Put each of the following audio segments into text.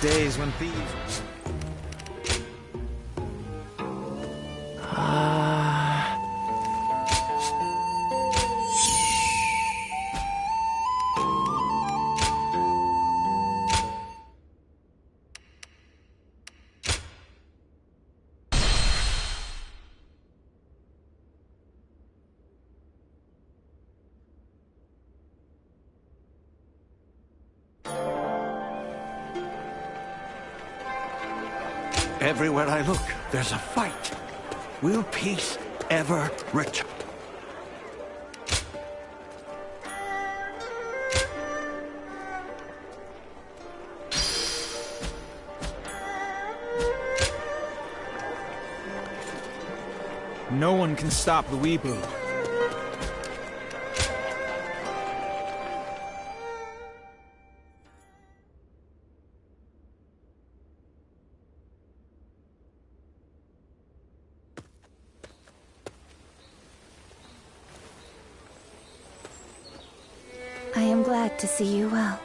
days when thieves... Everywhere I look, there's a fight. Will peace ever return? No one can stop the Weebu. I am glad to see you well.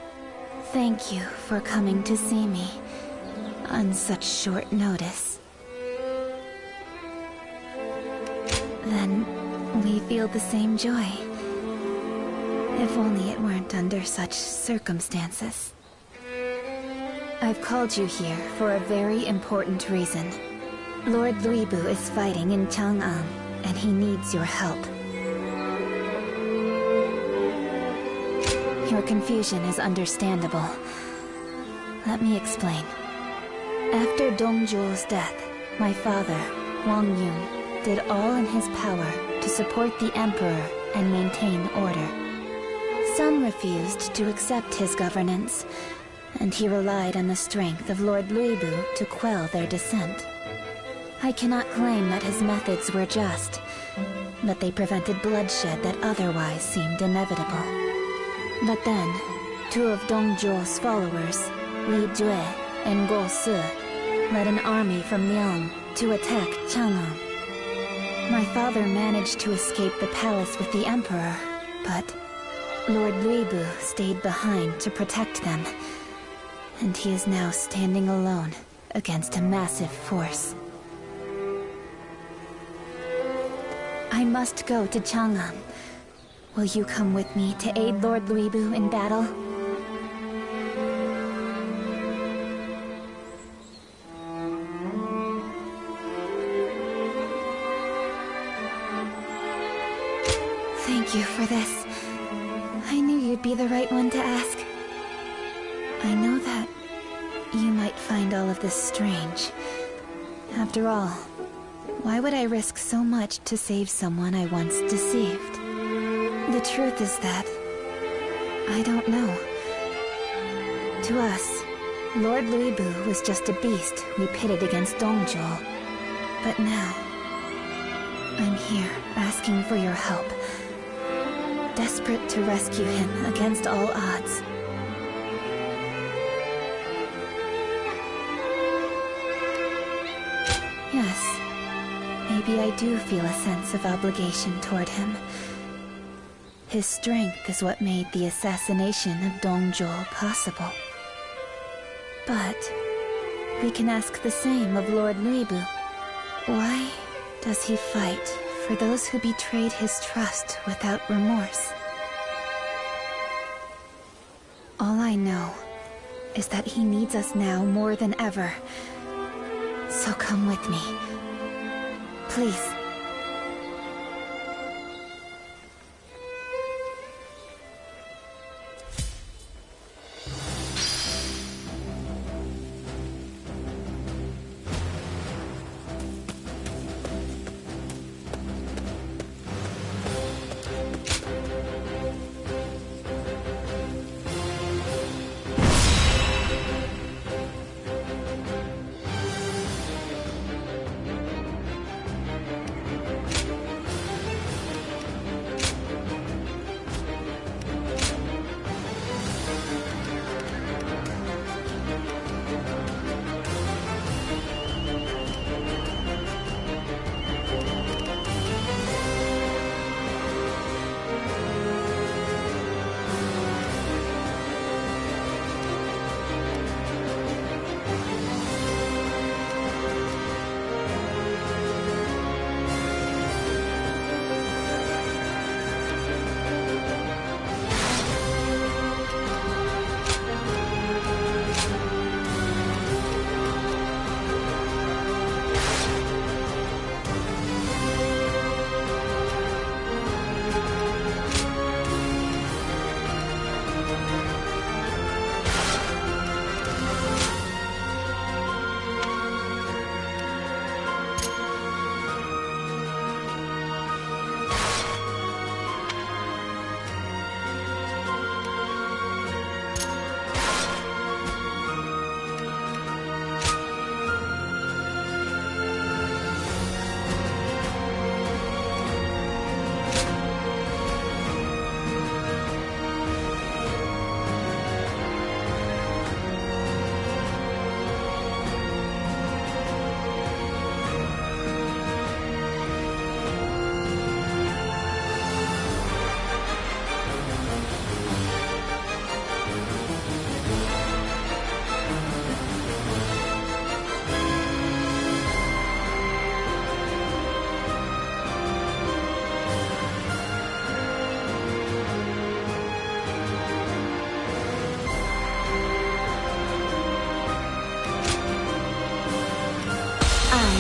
Thank you for coming to see me on such short notice. Then we feel the same joy. If only it weren't under such circumstances. I've called you here for a very important reason. Lord Luibu is fighting in Chang'an, and he needs your help. Your confusion is understandable. Let me explain. After Dongzhuo's death, my father, Wang Yun, did all in his power to support the Emperor and maintain order. Some refused to accept his governance, and he relied on the strength of Lord Luibu to quell their dissent. I cannot claim that his methods were just, but they prevented bloodshed that otherwise seemed inevitable. But then, two of Dongzhuo's followers, Li Jue and Guo Si, led an army from Liang to attack Chang'an. My father managed to escape the palace with the Emperor, but Lord Luibu stayed behind to protect them, and he is now standing alone against a massive force. I must go to Chang'an. Will you come with me to aid Lord Luibu in battle? Thank you for this. I knew you'd be the right one to ask. I know that you might find all of this strange. After all, why would I risk so much to save someone I once deceived? The truth is that I don't know. To us, Lord Luibu was just a beast we pitted against Dongzhuo. But now, I'm here asking for your help. Desperate to rescue him against all odds. Yes, maybe I do feel a sense of obligation toward him. His strength is what made the assassination of Dongzhuo possible. But we can ask the same of Lord Luibu. Why does he fight for those who betrayed his trust without remorse? All I know is that he needs us now more than ever. So come with me. Please.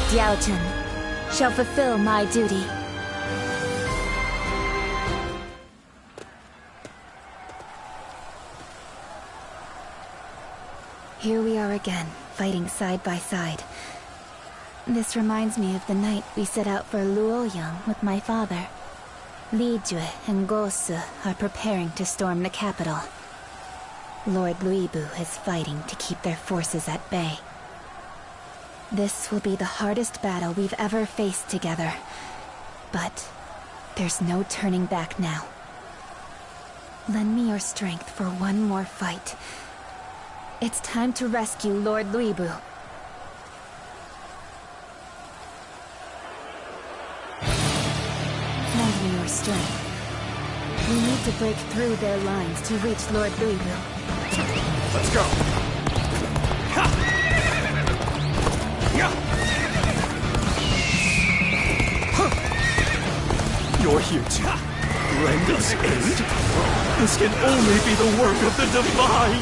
Diaochen, shall fulfill my duty. Here we are again, fighting side by side. This reminds me of the night we set out for Luoyang with my father. Li Jue and Gosu are preparing to storm the capital. Lord Luibu is fighting to keep their forces at bay. This will be the hardest battle we've ever faced together. But there's no turning back now. Lend me your strength for one more fight. It's time to rescue Lord Luibu. Lend me your strength. We need to break through their lines to reach Lord Luibu. Let's go. Ha! Yeah. Huh. You're here to lend us aid? This can only be the work of the Divine!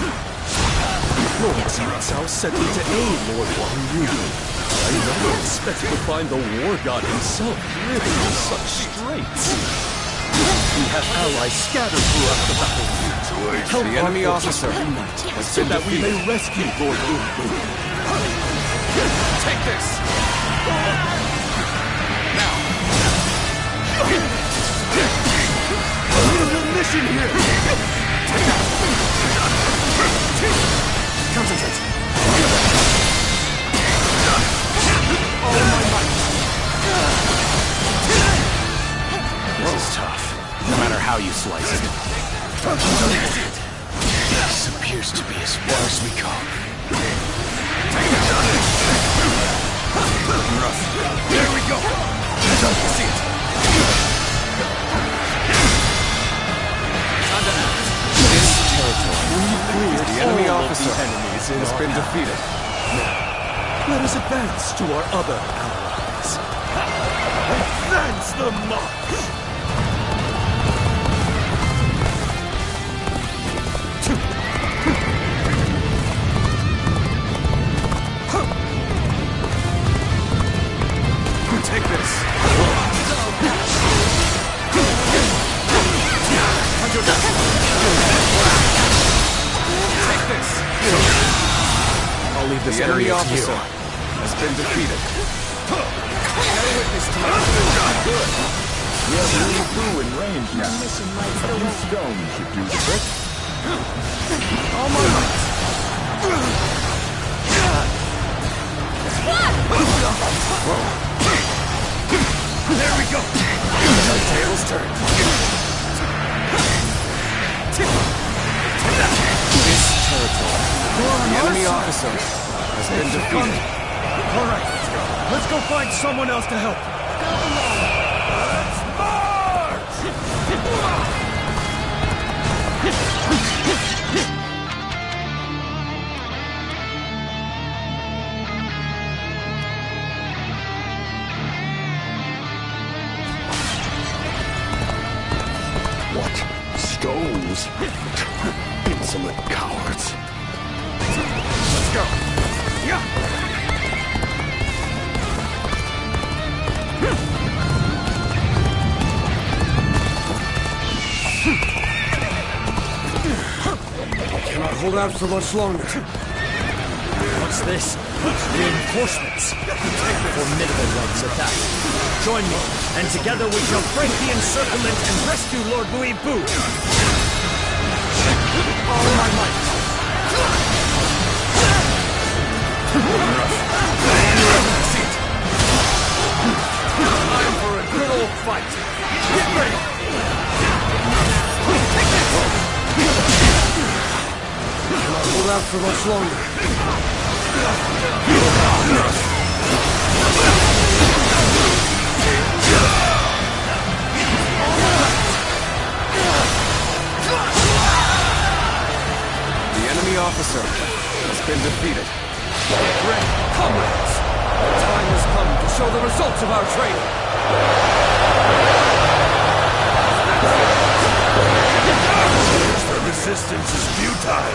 Lord Cao sent me to aid Lord Wang Yun. I never expected to find the War God himself living in such straits. We have allies scattered throughout the battlefield. Help the enemy officer so that we may rescue Lord Luibu. Take this! Now! A little mission here! Take that! Concentrate! All my might! This is tough, no matter how you slice it. This appears to be as far as we go. There we go! See it! This territory, the enemy officer has been defeated. Now, let us advance to our other allies. Advance the march! Take this! Take this! I'll leave this area to you. Has been defeated. Bear witness to my good. We have Luibu in range now. A few stones should do the trick. All my might! Whoa! There we go! The tables turned. This territory, the enemy officer has been defeated. All right, let's go find someone else to help. Let's march! Stones? Insolent cowards. Let's go. Yeah. Cannot hold out for much longer. What's this? Reinforcements. Formidable ones at that. Join me, and together we shall break the encirclement and rescue Lord Luibu. All my might. Time for a good old fight. Get ready. Cannot hold out for much longer. The enemy officer has been defeated. Get ready, comrades! The time has come to show the results of our training. The resistance is futile.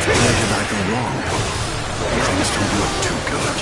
Where did I go wrong? Things don't look too good.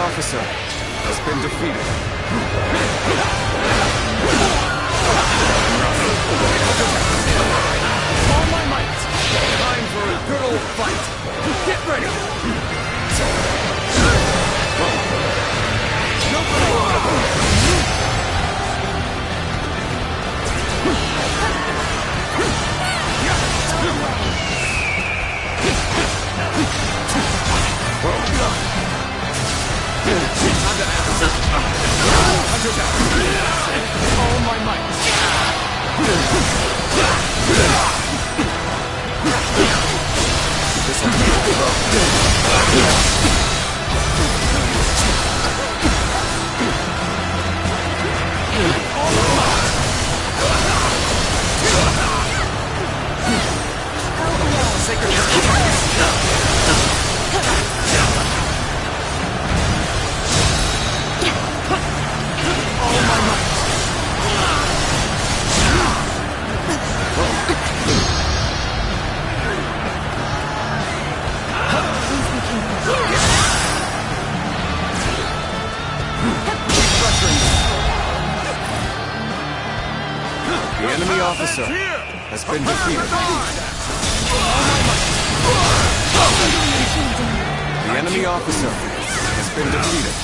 officer has been defeated. All my might! Time for a good old fight! Get ready! All my might! The enemy officer has been defeated. The enemy officer has been defeated.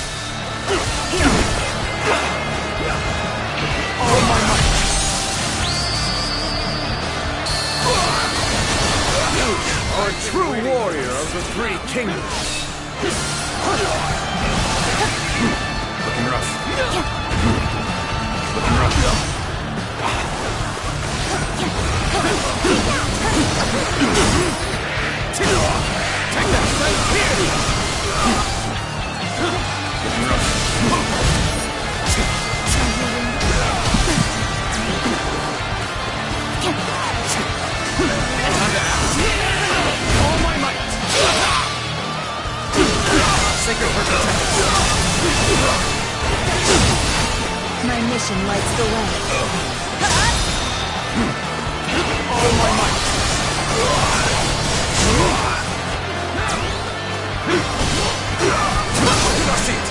All my might! You are a true warrior of the Three Kingdoms. Looking rough. Looking rough. Take that right here! Looking rough. All my might! Sacred Heart My mission lights the way. all my might! Crush it!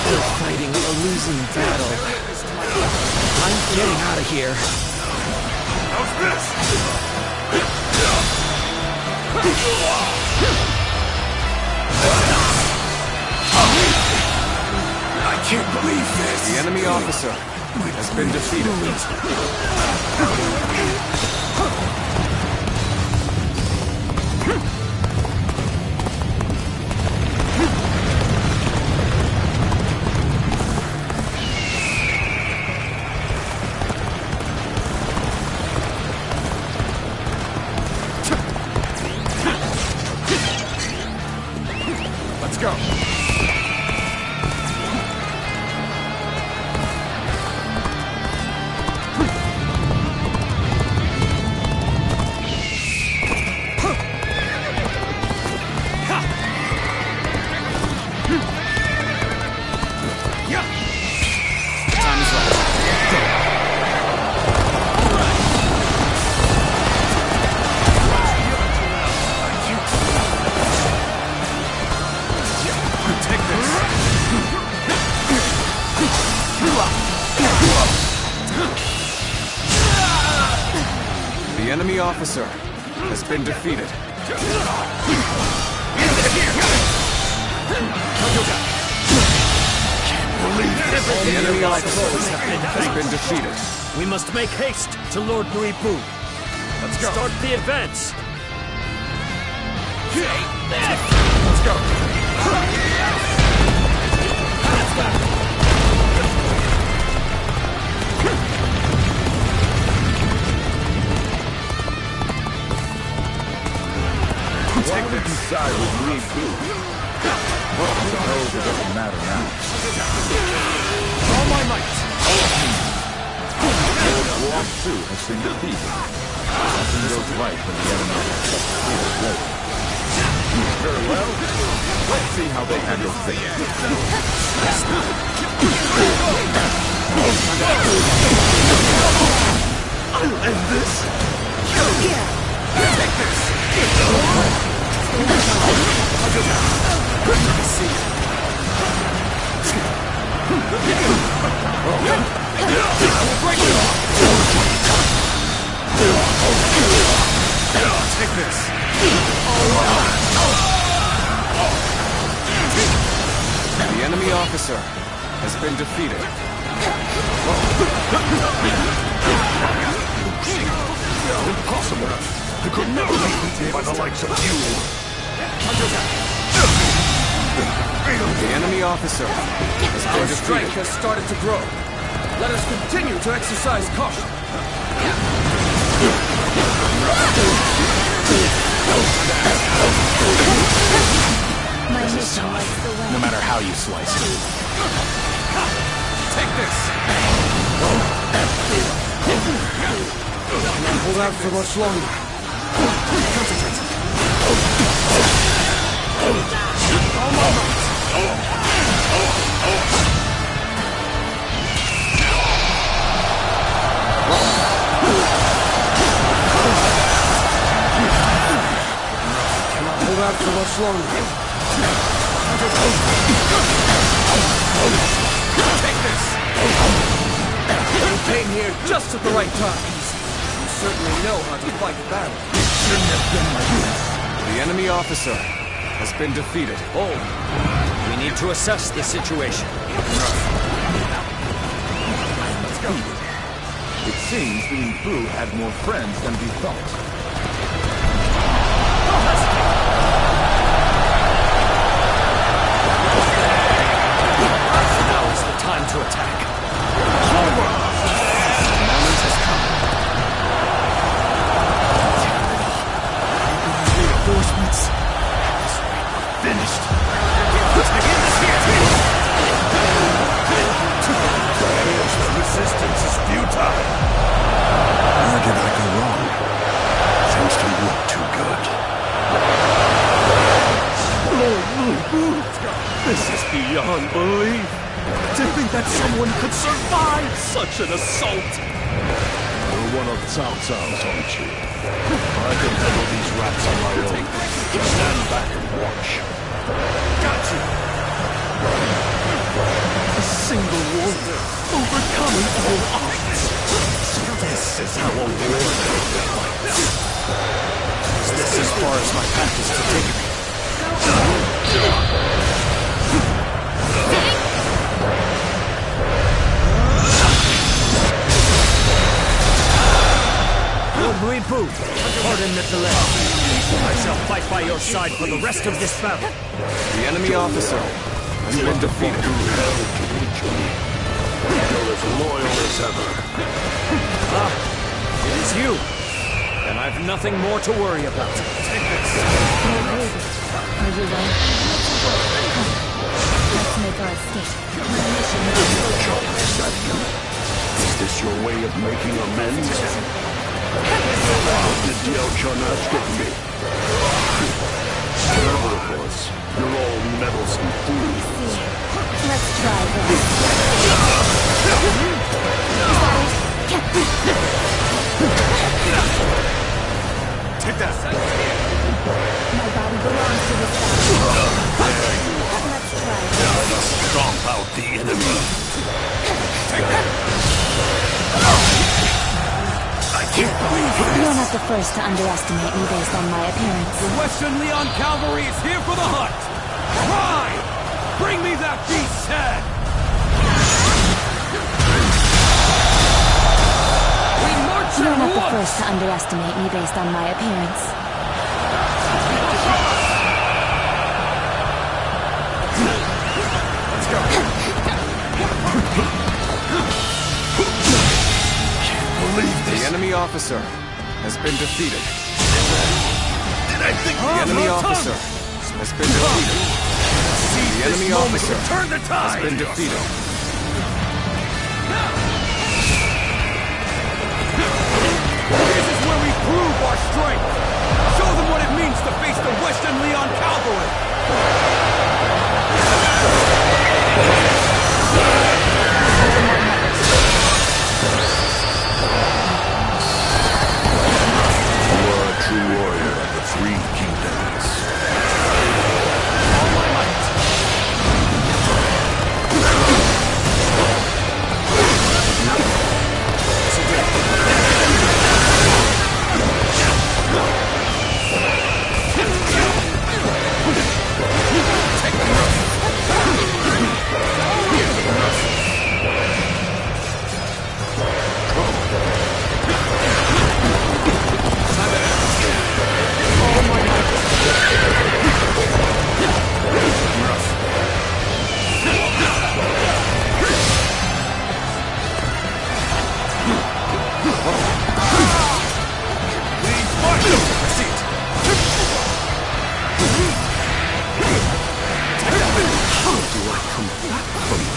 We're fighting a losing battle. I'm getting out of here. How's this? I can't believe this! The enemy officer has been defeated. Let's go! The enemy officer has been defeated. The enemy officer has been defeated. We must make haste to Lord Guribu. Let's go. Start the advance. Let's go. Why would you side with Guribu? Well, I suppose it doesn't matter now. All my might. Lord Guang Su has been defeated. Nothing goes right when the enemy has such clear blood. Very well. Let's see how they handle things. I'll end this. Take this. officer has been defeated. Impossible! I could never be beaten by the likes of you! The enemy officer has been Our strength defeated. has started to grow. Let us continue to exercise caution. My mission lights the way. No matter how you slice it. Take this! Cannot hold out for much longer. Cannot hold out for much longer. Take this! You came here just at the right time. You certainly know how to fight a battle. The enemy officer has been defeated. Hold. We need to assess the situation. It seems the Ibu had more friends than we thought. Now is the time to attack. The moment has come. Reinforcements. Finished. Let's begin this here. The resistance is futile! Where did I go wrong? Things don't look too good. This is beyond belief. To think that someone could survive such an assault. You're one of Cao Cao's, aren't you? I can handle these rats on my own. Stand back and watch. Got you. A single warrior overcoming all odds. This is how a warrior fights. Is this as far as my path is to take me? Lord Huipu, pardon the delay. I shall fight by your side for the rest of this battle. The enemy officer has been defeated. You're as loyal as ever. It is you. Then I've nothing more to worry about. Take this. Are you ready? Let's make our escape. My mission Is this your way of making amends? How did Diao Chun ask of me? Whatever it was, you're all meddlesome fools. Let's try this. Take that. My body belongs to this battle. Let's try this. Stomp out the enemy. I can't believe You're not the first to underestimate me based on my appearance. The Western Leon Cavalry is here for the hunt! Ride! Bring me that beast's head! We march You're at not the once! first to underestimate me based on my appearance. Let's go. The enemy officer has been defeated. Did I think The enemy officer has been defeated. The enemy officer turn the has tide? been defeated. This is where we prove our strength! Show them what it means to face the Western Leon Cavalry! You are a true warrior of the Three Kingdoms. All my might!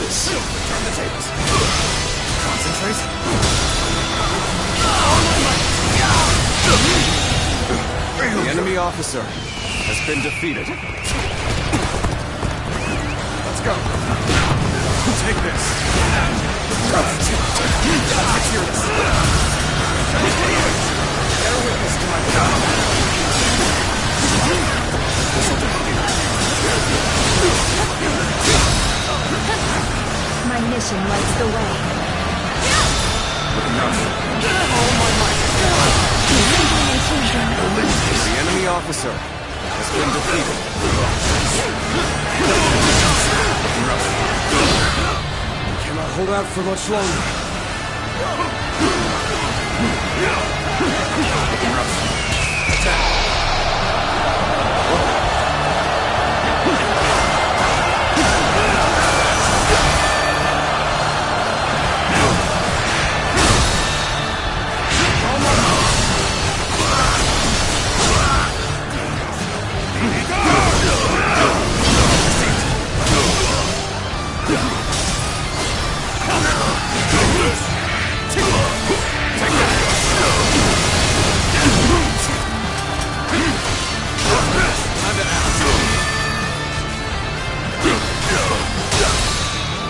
this. Turn the tables. Concentrate. The enemy officer has been defeated. Let's go. Take this. Let's hear this. Bear witness to my power. This'll do. My mission lights the way. Looking rough. All my might. The enemy officer has been defeated. Looking rough. Cannot hold out for much longer. Looking rough. Attack.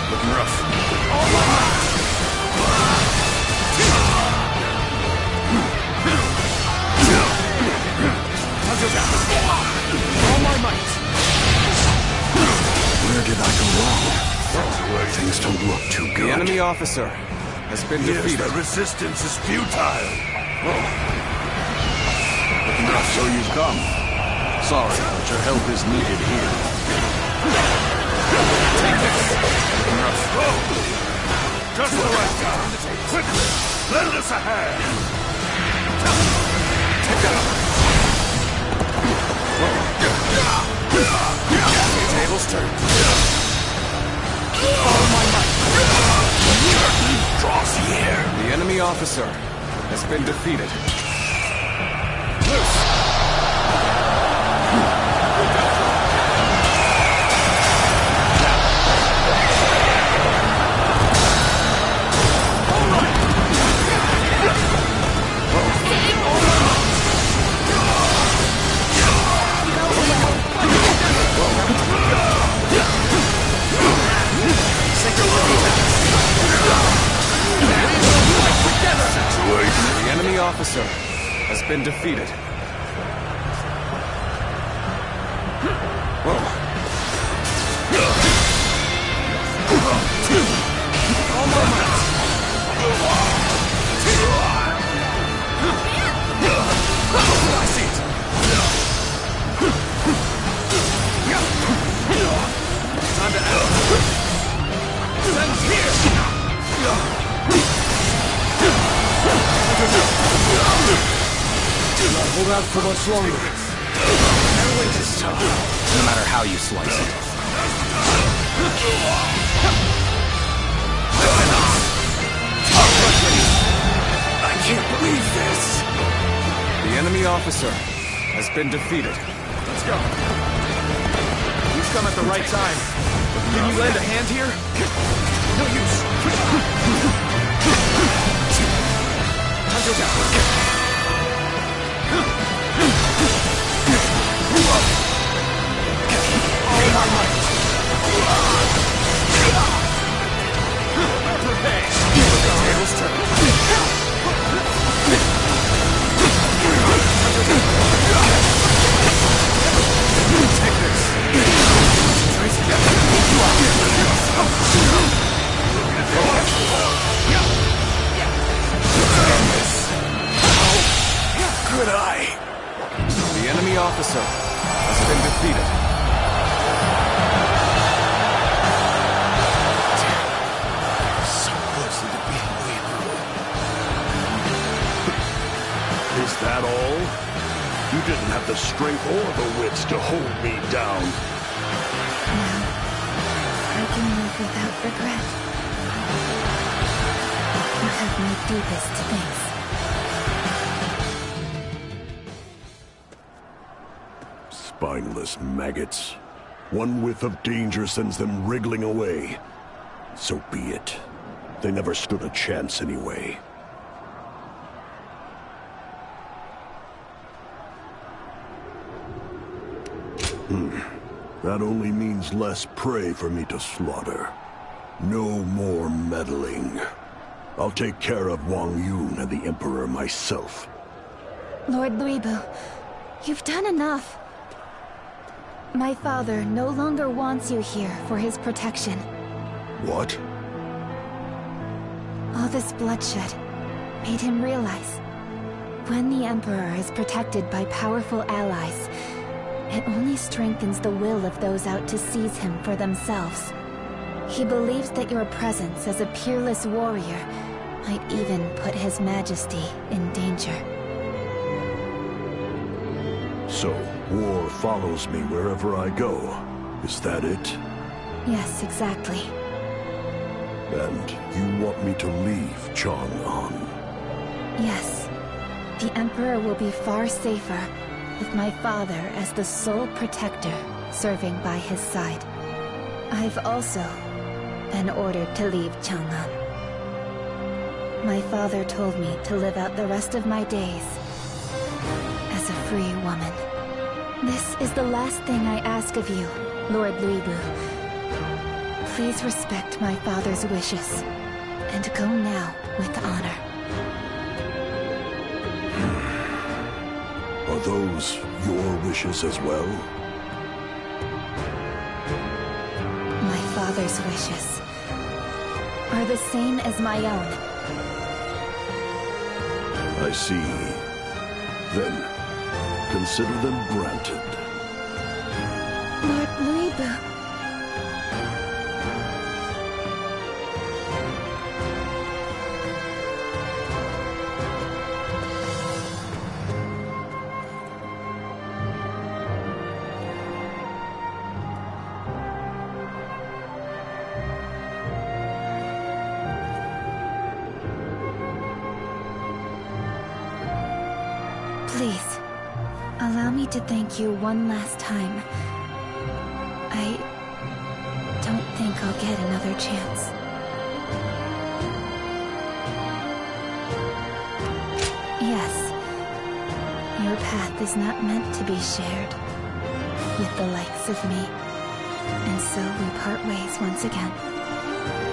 Looking rough. All my might. Where did I go wrong? Things don't look too The good. enemy officer has been defeated. The resistance is futile. Looking rough. So you've come. Sorry, but your help is needed here. Take this. Looking rough. Just the right time. Quickly, lend us a hand. Take that up. Tables turned. All my might. Draws here. The enemy officer has been defeated. The enemy officer has been defeated. I see it. Time to act. Send here. Do not hold out for much longer. Their weight is tough, no matter how you slice it. I can't believe this. The enemy officer has been defeated. Let's go. You've come at the right time. Can you lend a hand here? No use. Time to down. All my might. Prepare. Tables turn. Take this. Good eye. The enemy officer has been defeated. So close to defeating William. Is that all? You didn't have the strength or the wits to hold me down. I can live without regret. You have my deepest thanks. Spineless maggots. One whiff of danger sends them wriggling away. So be it. They never stood a chance anyway. That only means less prey for me to slaughter. No more meddling. I'll take care of Wang Yun and the Emperor myself. Lord Luibu, you've done enough. My father no longer wants you here for his protection. What? All this bloodshed made him realize when the Emperor is protected by powerful allies, it only strengthens the will of those out to seize him for themselves. He believes that your presence as a peerless warrior might even put His Majesty in danger. So, war follows me wherever I go. Is that it? Yes, exactly. And you want me to leave Chang'an? Yes. The Emperor will be far safer with my father as the sole protector serving by his side. I've also been ordered to leave Chang'an. My father told me to live out the rest of my days as a free woman. This is the last thing I ask of you, Lord Luibu. Please respect my father's wishes, and go now with honor. Are those your wishes as well? My father's wishes are the same as my own. I see. Then, consider them granted. Lord Luibu. Please, allow me to thank you one last time. I don't think I'll get another chance. Yes, your path is not meant to be shared with the likes of me. And so we part ways once again.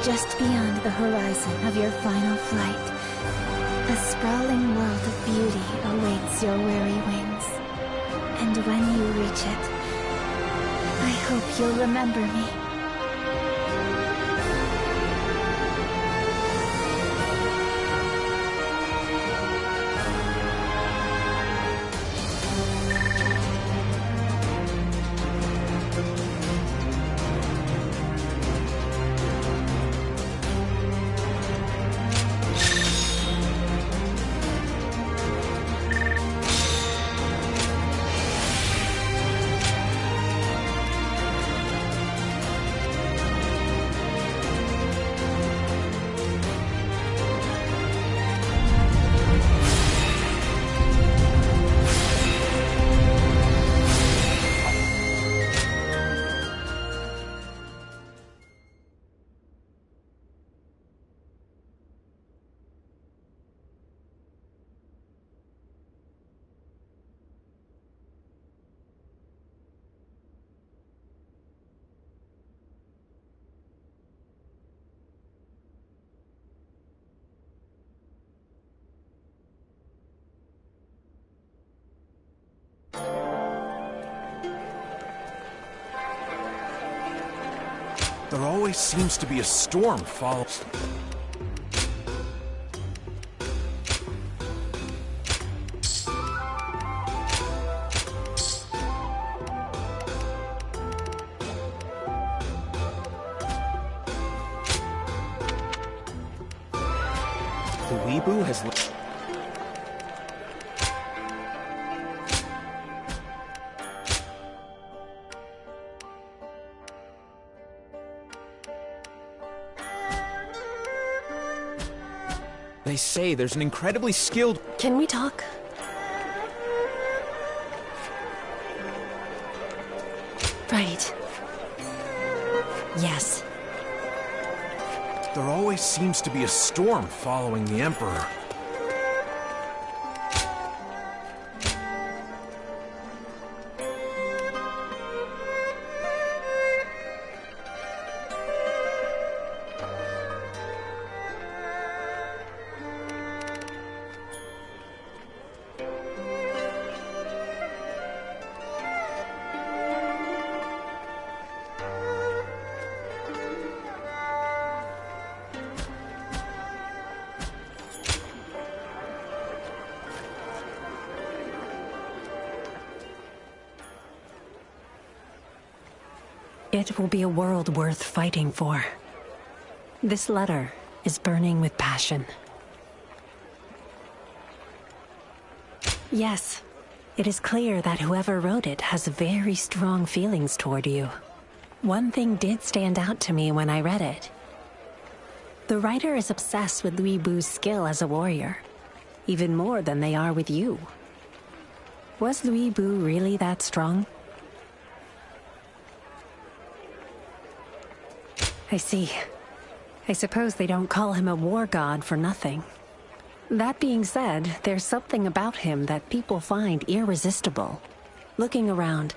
Just beyond the horizon of your final flight, a sprawling world of beauty awaits your weary wings. And when you reach it, I hope you'll remember me. There always seems to be a storm follows. The Weebu has... They say there's an incredibly skilled... Can we talk? Right. Yes. there always seems to be a storm following the Emperor. It will be a world worth fighting for. This letter is burning with passion. Yes, it is clear that whoever wrote it has very strong feelings toward you. One thing did stand out to me when I read it. The writer is obsessed with Lui Bu's skill as a warrior, even more than they are with you. Was Lui Bu really that strong? I see. I suppose they don't call him a war god for nothing. That being said, there's something about him that people find irresistible. Looking around,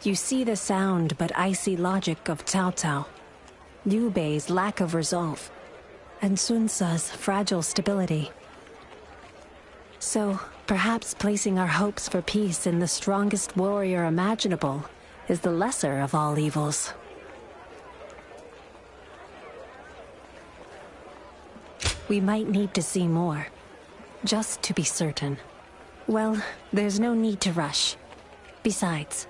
you see the sound but icy logic of Cao Cao, Liu Bei's lack of resolve, and Sun Ce's fragile stability. So, perhaps placing our hopes for peace in the strongest warrior imaginable is the lesser of all evils. We might need to see more, just to be certain. Well, there's no need to rush. Besides,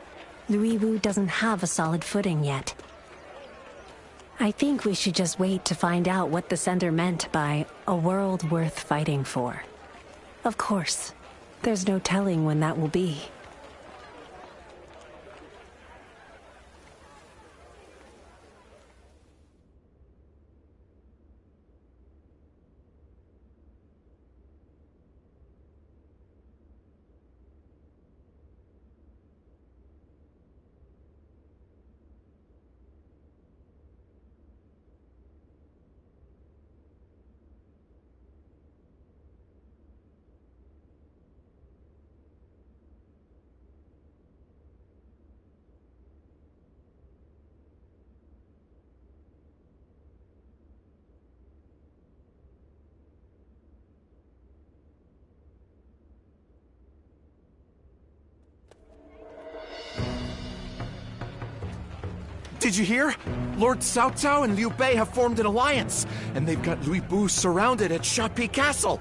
Lui Bu doesn't have a solid footing yet. I think we should just wait to find out what the sender meant by a world worth fighting for. Of course, there's no telling when that will be. Did you hear? Lord Cao Cao and Liu Bei have formed an alliance, and they've got Lui Bu surrounded at Shapi Castle.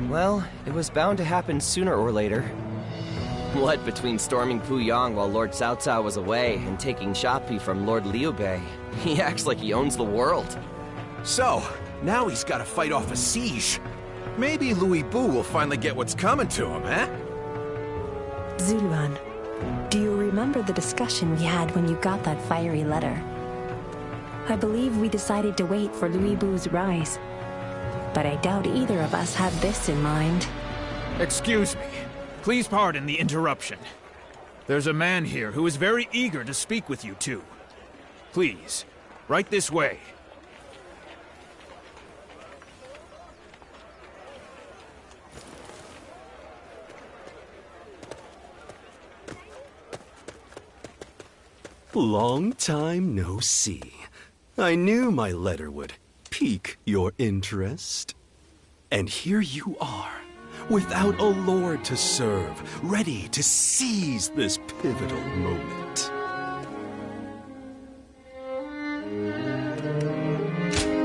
Well, it was bound to happen sooner or later. What between storming Puyang while Lord Cao Cao was away and taking Shapi from Lord Liu Bei? He acts like he owns the world. So, now he's got to fight off a siege. Maybe Lui Bu will finally get what's coming to him, eh? Zuluan, do you remember the discussion we had when you got that fiery letter? I believe we decided to wait for Lui Bu's rise. But I doubt either of us had this in mind. Excuse me. Please pardon the interruption. There's a man here who is very eager to speak with you two. Please, right this way. Long time no see. I knew my letter would pique your interest. And here you are, without a lord to serve, ready to seize this pivotal moment.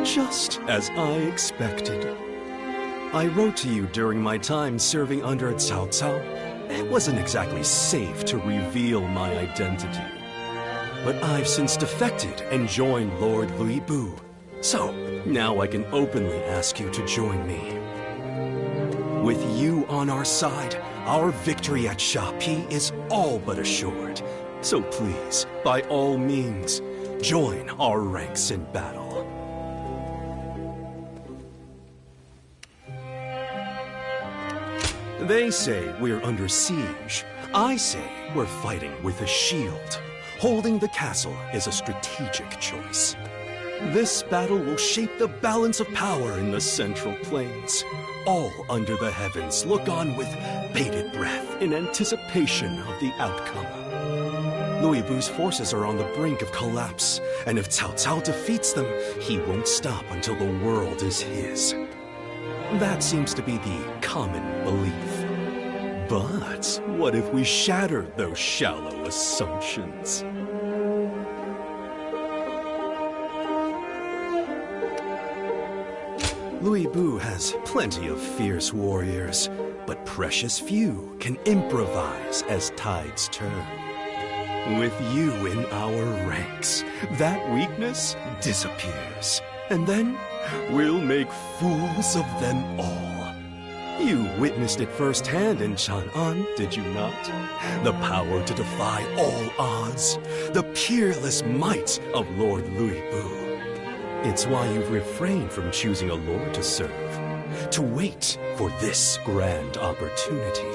Just as I expected. I wrote to you during my time serving under Cao Cao. It wasn't exactly safe to reveal my identity. But I've since defected and joined Lord Lui Bu. So, now I can openly ask you to join me. With you on our side, our victory at Shapi is all but assured. So please, by all means, join our ranks in battle. They say we're under siege. I say we're fighting with a shield. Holding the castle is a strategic choice. This battle will shape the balance of power in the Central Plains. All under the heavens look on with bated breath in anticipation of the outcome. Louis Vu's forces are on the brink of collapse, and if Cao Cao defeats them, he won't stop until the world is his. That seems to be the common belief. But what if we shatter those shallow assumptions? Louis Vu has plenty of fierce warriors, but precious few can improvise as tides turn. With you in our ranks, that weakness disappears. And then, we'll make fools of them all. You witnessed it firsthand in Chang'an, did you not? The power to defy all odds. The peerless might of Lord Louis Vu. It's why you've refrained from choosing a lord to serve. To wait for this grand opportunity.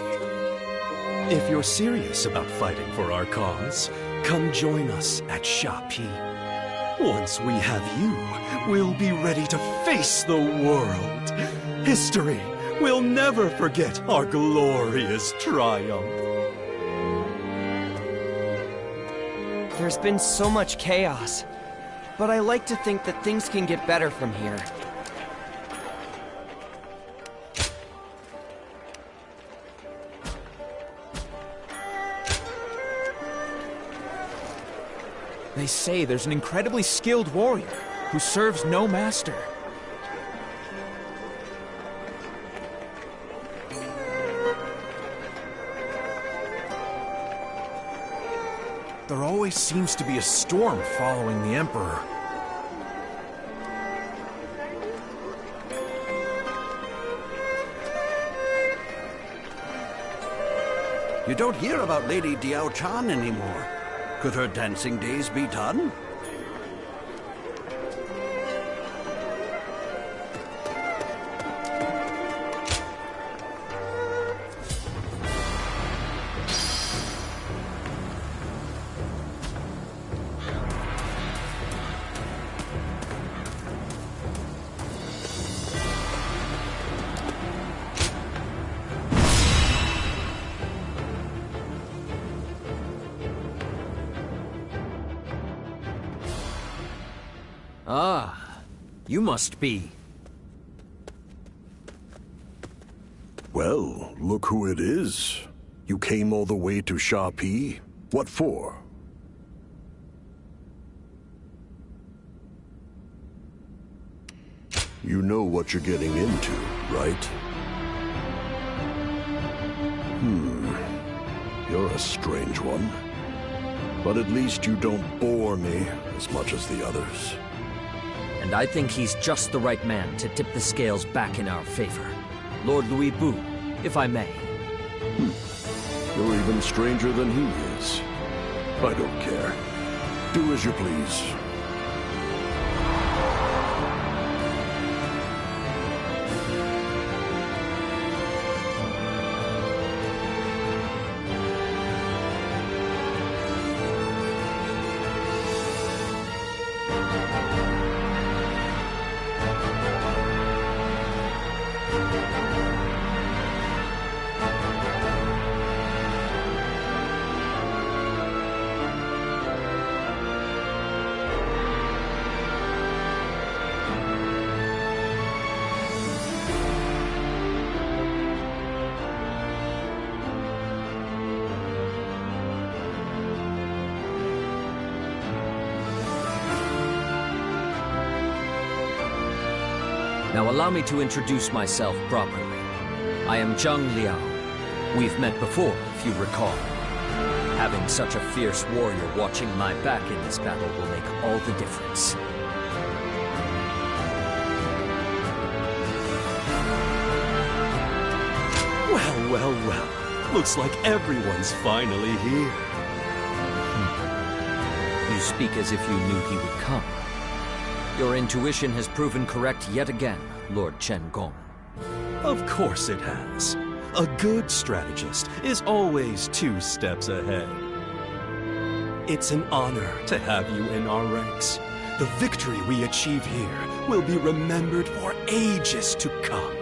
If you're serious about fighting for our cause, come join us at Shapi. Once we have you, we'll be ready to face the world. History will never forget our glorious triumph. There's been so much chaos, but I like to think that things can get better from here. They say there's an incredibly skilled warrior who serves no master. There always seems to be a storm following the Emperor. You don't hear about Lady Diao Chan anymore. Could her dancing days be done? Ah, you must be. Well, look who it is. You came all the way to Shapi? What for? You know what you're getting into, right? You're a strange one. But at least you don't bore me as much as the others. And I think he's just the right man to tip the scales back in our favor. Lord Louis Vu, if I may. You're even stranger than he is. I don't care. Do as you please. Now allow me to introduce myself properly. I am Zheng Liao. We've met before, if you recall. Having such a fierce warrior watching my back in this battle will make all the difference. Well. Looks like everyone's finally here. You speak as if you knew he would come. Your intuition has proven correct yet again, Lord Chen Gong. Of course it has. A good strategist is always 2 steps ahead. It's an honor to have you in our ranks. The victory we achieve here will be remembered for ages to come.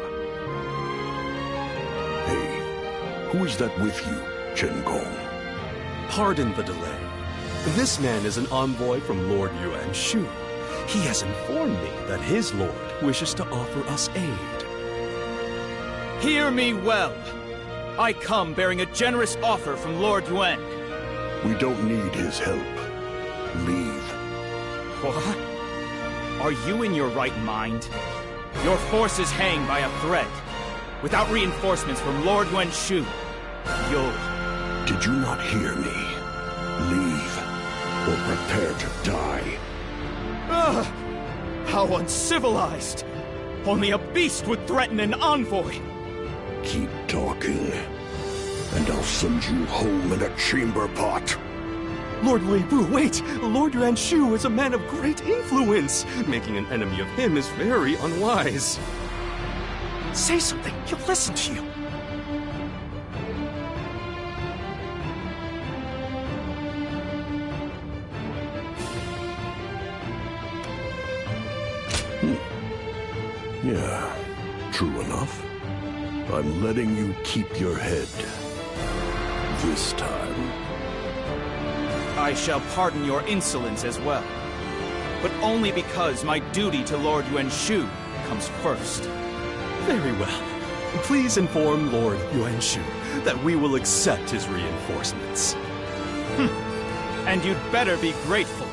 Hey, who is that with you, Chen Gong? Pardon the delay. This man is an envoy from Lord Yuan Shu. He has informed me that his lord wishes to offer us aid. Hear me well. I come bearing a generous offer from Lord Yuan. We don't need his help. Leave. What? Are you in your right mind? Your forces hang by a thread. Without reinforcements from Lord Yuan Shu, you'll... Did you not hear me? Leave, or prepare to die. Ugh! How uncivilized! Only a beast would threaten an envoy! Keep talking, and I'll send you home in a chamber pot. Lord Weibu, wait! Lord Yuan Shu is a man of great influence. Making an enemy of him is very unwise. Say something, he'll listen to you. Yeah, true enough. I'm letting you keep your head. This time. I shall pardon your insolence as well. But only because my duty to Lord Yuan Shu comes first. Very well. Please inform Lord Yuan Shu that we will accept his reinforcements. And you'd better be grateful.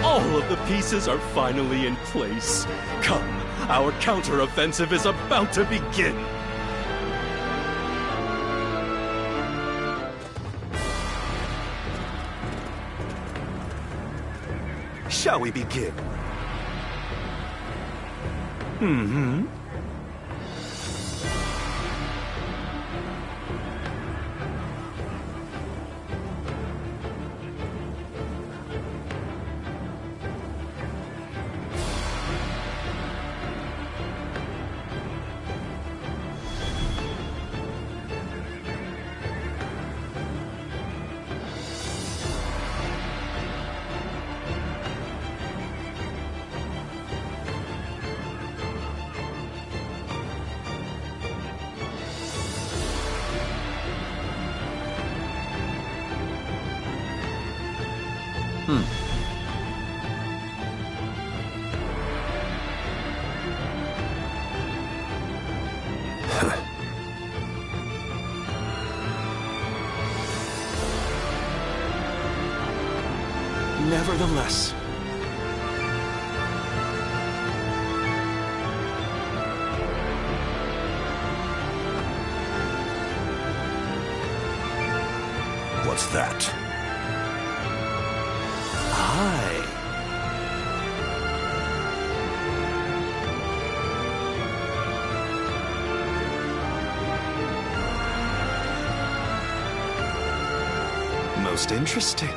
All of the pieces are finally in place. Come, our counter-offensive is about to begin. Shall we begin? Mm-hmm. Nevertheless, what's that? aye. Most interesting.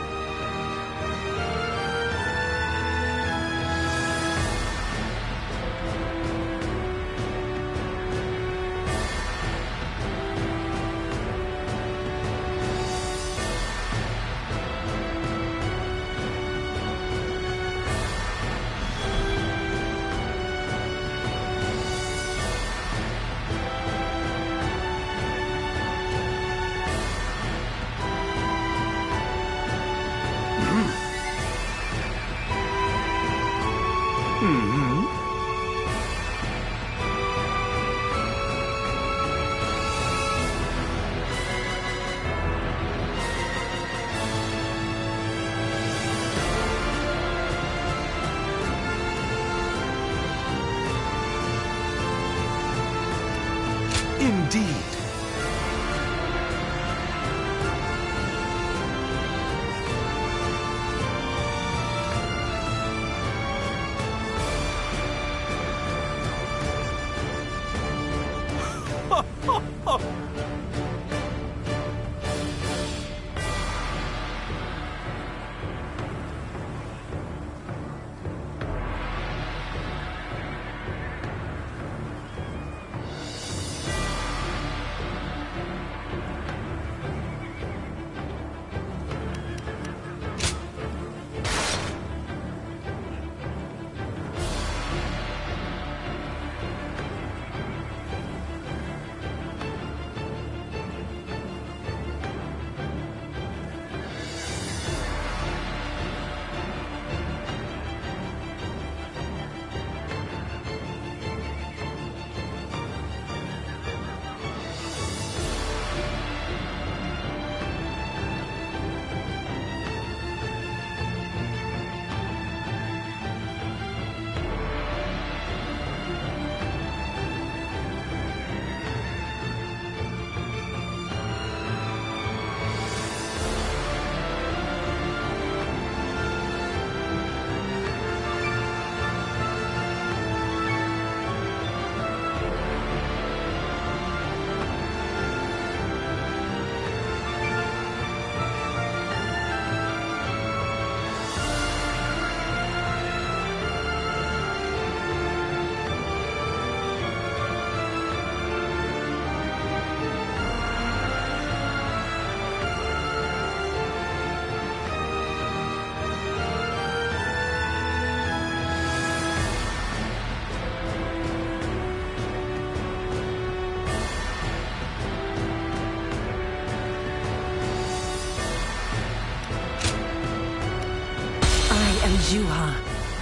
Juha,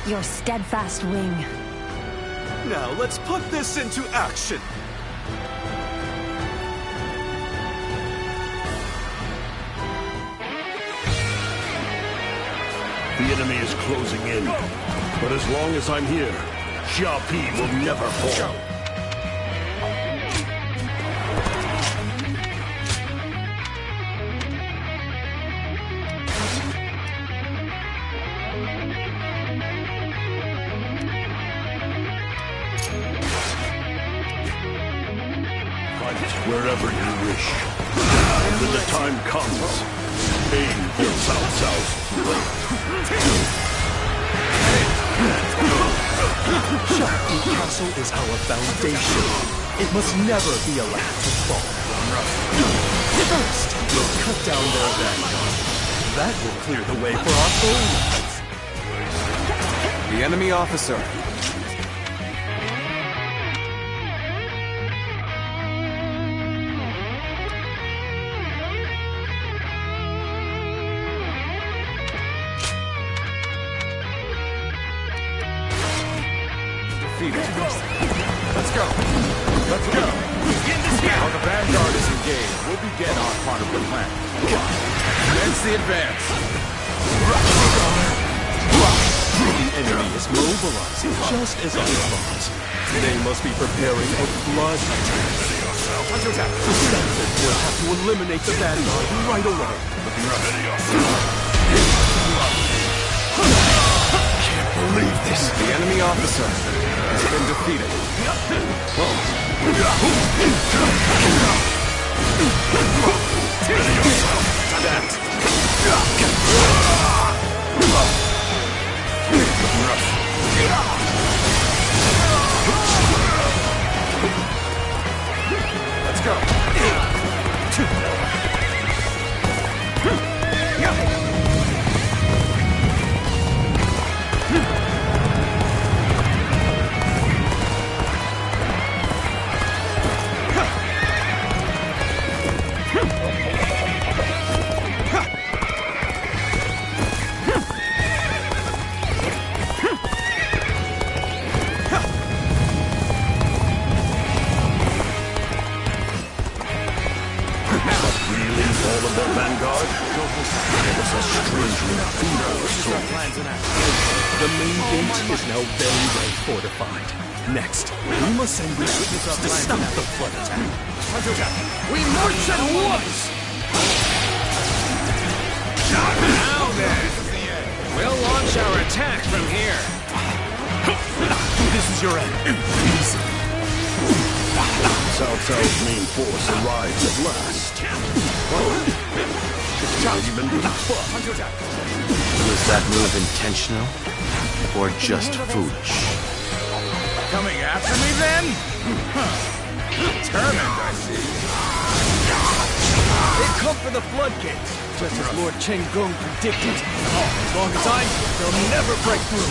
your steadfast wing. Now let's put this into action! The enemy is closing in, but as long as I'm here, Xiaopi will never fall. Wherever you wish. And when the time comes, aim for South South. Xiaopi Castle is our foundation. It must never be allowed to fall. First, we'll cut down their vanguard. That will clear the way for our foes. The enemy officer. Let's go. Let's go. While the vanguard is engaged, we'll begin our part of the plan. Commence the advance. The enemy is mobilizing just as I thought. They must be preparing a blood attack. To stop it, we'll have to eliminate the vanguard right away. Can't believe this. The enemy officer has been defeated. Let's go. The main gate is now very well fortified. Next, we must send recruits to stop the flood attack. We march at once! Now then, we'll launch our attack from here. This is your end. Easy. South South's main force arrives at last. It's not even fun. Was that move intentional? Or just foolish? Coming after me then? Determined, I see. They come for the floodgates, just as Lord Chen Gong predicted. As long as I'm here, they'll never break through.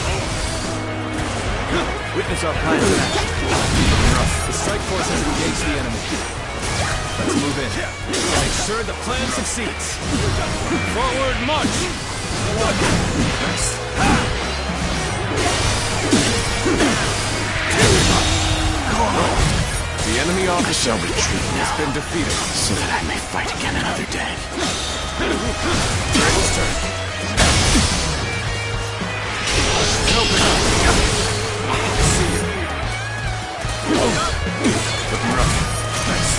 Witness our plan in action. The strike force has engaged the enemy. Let's move in. Make sure the plan succeeds. Forward march! The enemy officer shall retreat now, has been defeated. so that I may fight again another day. Looking rough. Nice.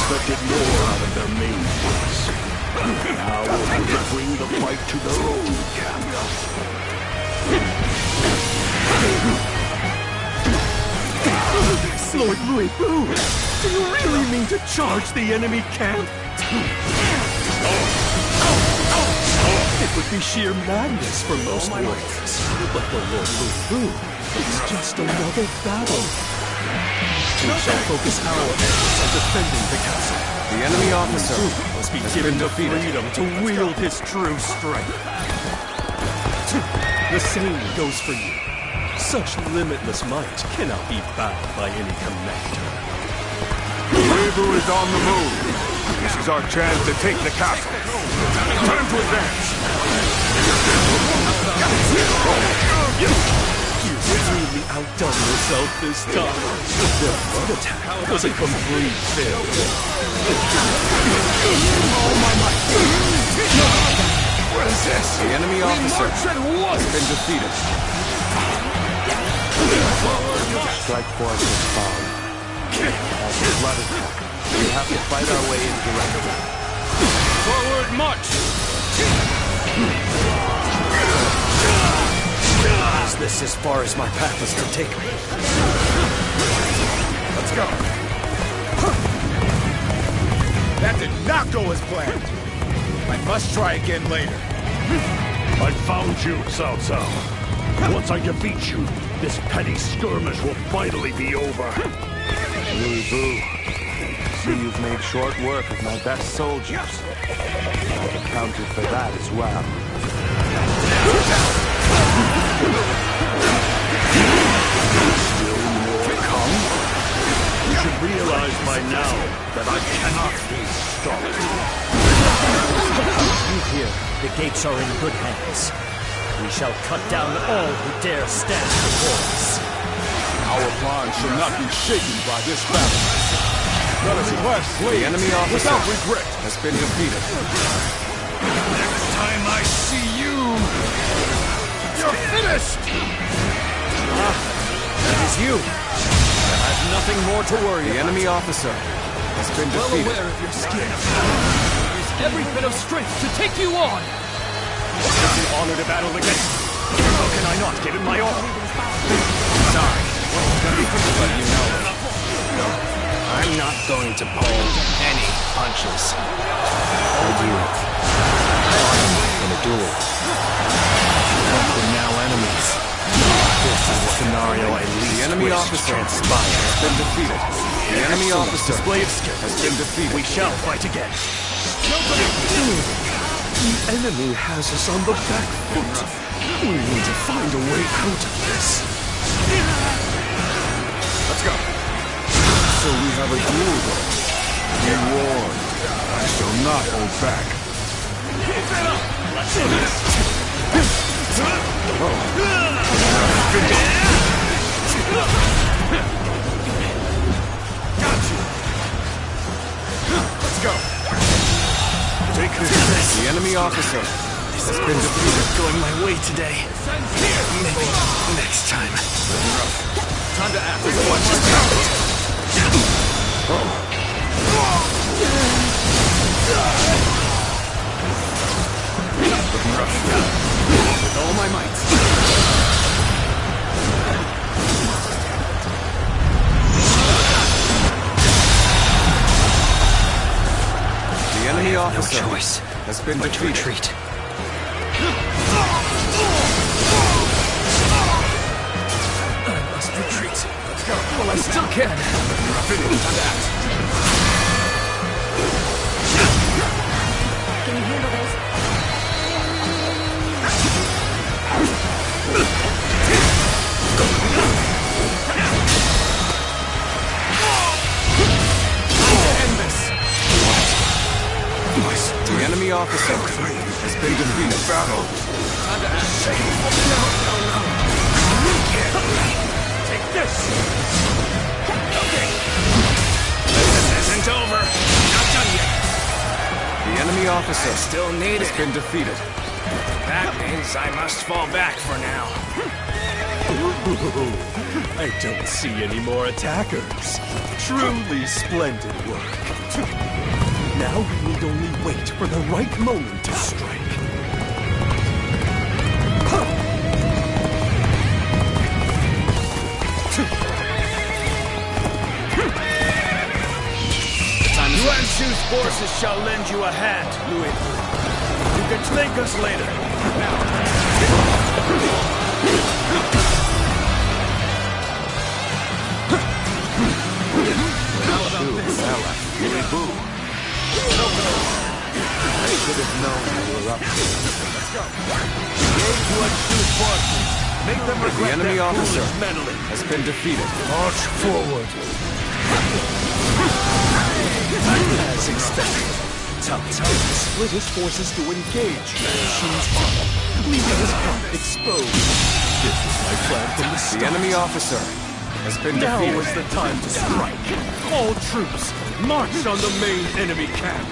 Expected more out of their main force. Now we'll have to bring the fight to their own camp. Lord Louis Fu, do you really mean to charge the enemy camp? It would be sheer madness for most warriors. But for Lord Louis Fu, it's just another battle. We shall focus our efforts on defending the castle. The enemy officer Must be has given been the defeated. freedom to wield his true strength. The same goes for you. Such limitless might cannot be bound by any commander. Wu is on the move. This is our chance to take the castle. Time to advance. You really outdone yourself this time. The flood attack was a complete failure. What is this? The enemy officer has been defeated. Strike force is found. As the flood attack, we have to fight our way in directly. Forward march! Is this as far as my path is to take me? Let's go. That did not go as planned. I must try again later. I found you, Cao Cao. Once I defeat you, this petty skirmish will finally be over. Louis Vu, see you've made short work of my best soldiers. I've accounted for that as well. Still more to come? You should realize by now that I cannot be stopped. You hear, the gates are in good hands. We shall cut down all who dare stand before us. Our plan should not be shaken by this battle. Let us press the enemy officer without regret has been defeated. Next time I see you, you're finished! That is you. I have nothing more to worry about. The enemy officer has been Well defeated. aware of your skill. Use every bit of strength to take you on. It's an honor to battle against you. How can I not give it my all? Sorry. But you know, I'm not going to pull any punches. Or do it. In a duel. We're now enemies. This is the scenario I least The enemy wish officer transpire. has been defeated. The enemy Excellent officer display of skill has been defeated. We shall fight again. The enemy has us on the back foot. We need to find a way out of this. Let's go. So we have a duel. Be warned. I shall not hold back. Let's go. Take this. The enemy officer has been defeated. Going my way today. Maybe next time. Time to act. With all my might. The enemy officer No choice has been but to defeated. retreat. I must retreat. Let's go. Well, I still can. Time to act. Can you handle this? End this. The enemy officer has been defeated. Battle. Time to act. Take this. Okay. This isn't over. Not done yet. The enemy officer Still need has it. been defeated. That means I must fall back for now. I don't see any more attackers. Truly splendid work. Now we need only wait for the right moment to strike. Yuan Shu's forces shall lend you a hand, Louis. You can thank us later. How about this? Louis Vu. I should have known you were up to it. Let's go. Engage Yuan Shu's forces. Make them regret The enemy their officer foolish meddling. has been defeated. March forward. as expected, Cao Cao split his forces to engage Yuan Xing's army, leaving his camp exposed. This was my plan from the start. The enemy officer has been Now defeated. is the time to strike. All troops, march on the main enemy camp.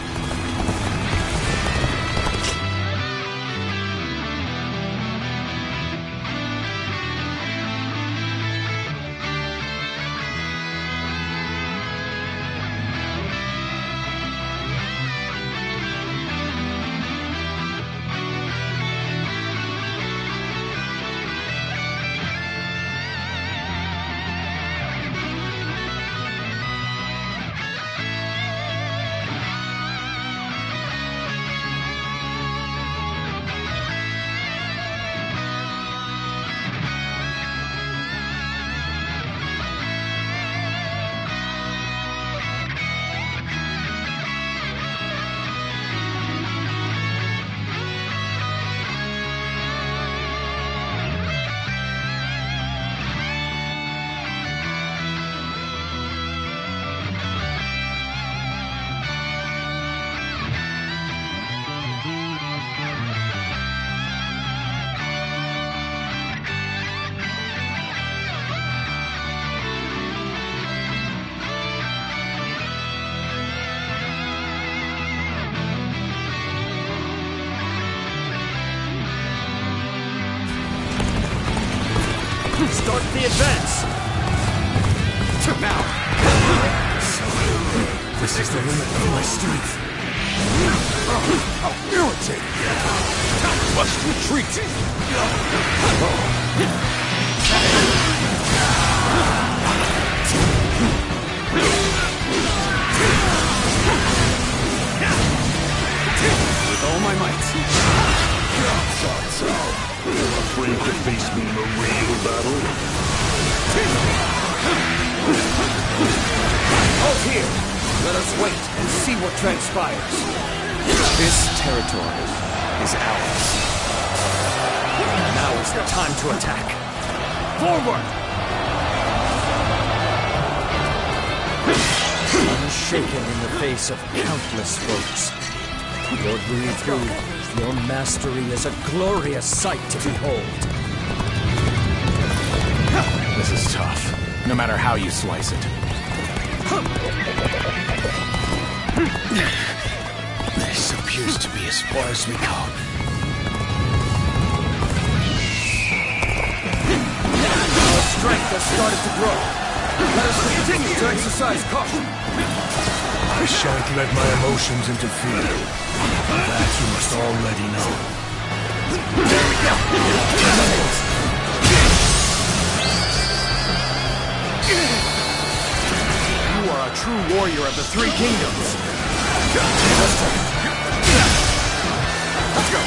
Start the advance! Now! This is the limit of my strength. I'll irritate you. Must retreat! With all my might. So, you're afraid to face me in a real battle? Halt here! Let us wait and see what transpires. This territory is ours. Now is the time to attack. Forward! Unshaken in the face of countless foes. Lord Louis Vu, your mastery is a glorious sight to behold. This is tough, no matter how you slice it. This appears to be as far as we go. Our strength has started to grow. Let us continue to exercise caution. I shan't let my emotions interfere. That you must already know. There we go! You are a true warrior of the Three Kingdoms. Let's go.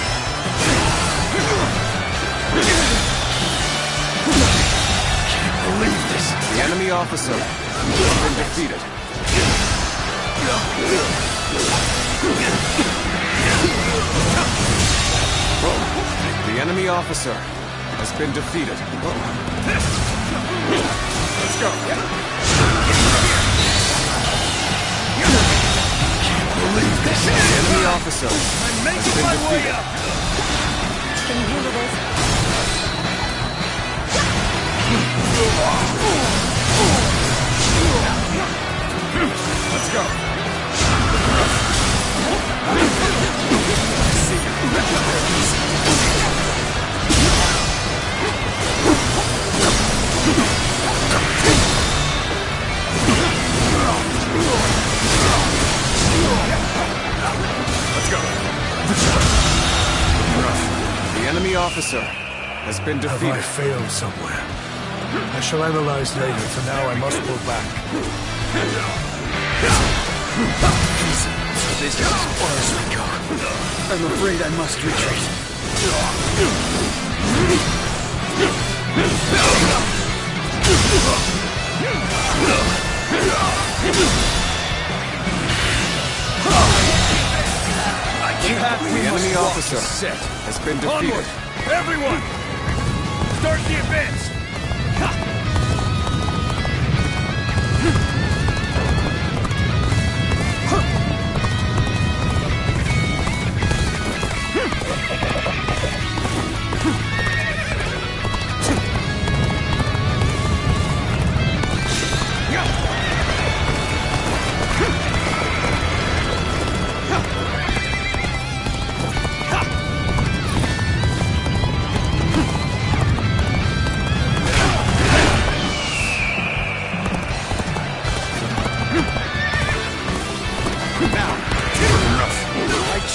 Can't believe this. The enemy officer has been defeated. The enemy officer has been defeated. Let's go. Can't believe this. The enemy officer I'm has making been my way defeated. up. Can you handle this? Let's go. Let's go. The enemy officer has been Have defeated. I failed somewhere? I shall analyze later. For now, I must pull back. So this is as far as we go. I'm afraid I must retreat. The enemy officer has been defeated. Onward! Everyone! Start the advance!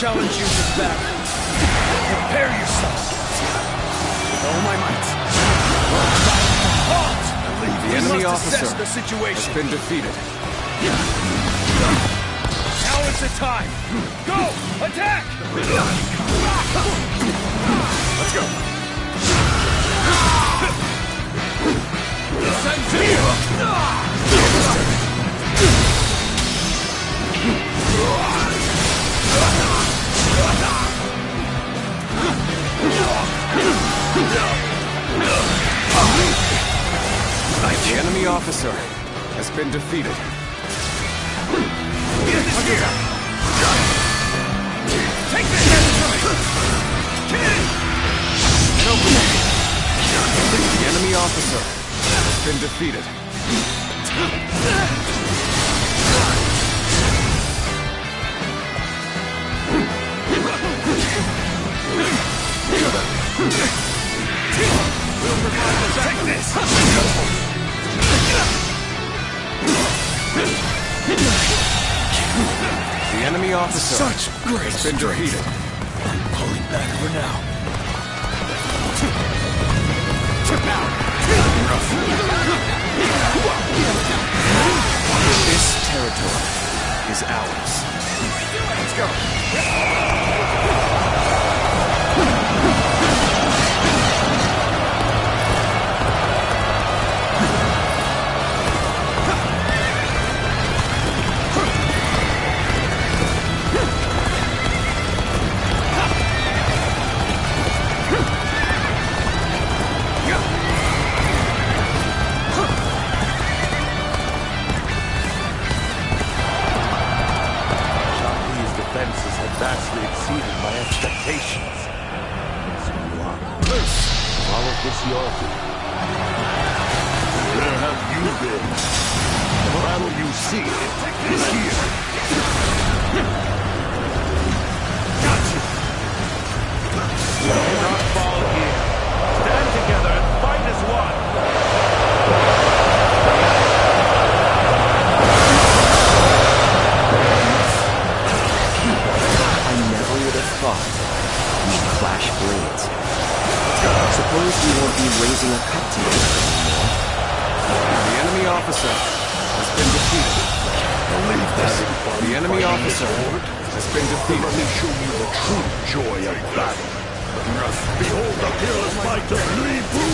challenge you to battle. Prepare yourself. With all my might. Halt! The enemy must officer assess the situation. has been defeated. Now is the time. Go! Attack! Let's go. The enemy officer has been defeated. Take this! The enemy officer has been defeated. Take this! The enemy officer Such great has been strength. defeated. I'm pulling back for now. This territory is ours. Let's go. These defenses have vastly exceeded my expectations. So first, follow this Yorkie. Where have you been? The battle you seek is here. Got you! Do not fall here. Stand together and fight as one. I never would have thought we'd clash blades. Suppose we won't be raising a cup together anymore. The enemy officer has been defeated. Believe this. The enemy officer has been defeated. Let me show you the true joy of battle. Behold the fearless might of Li Bu!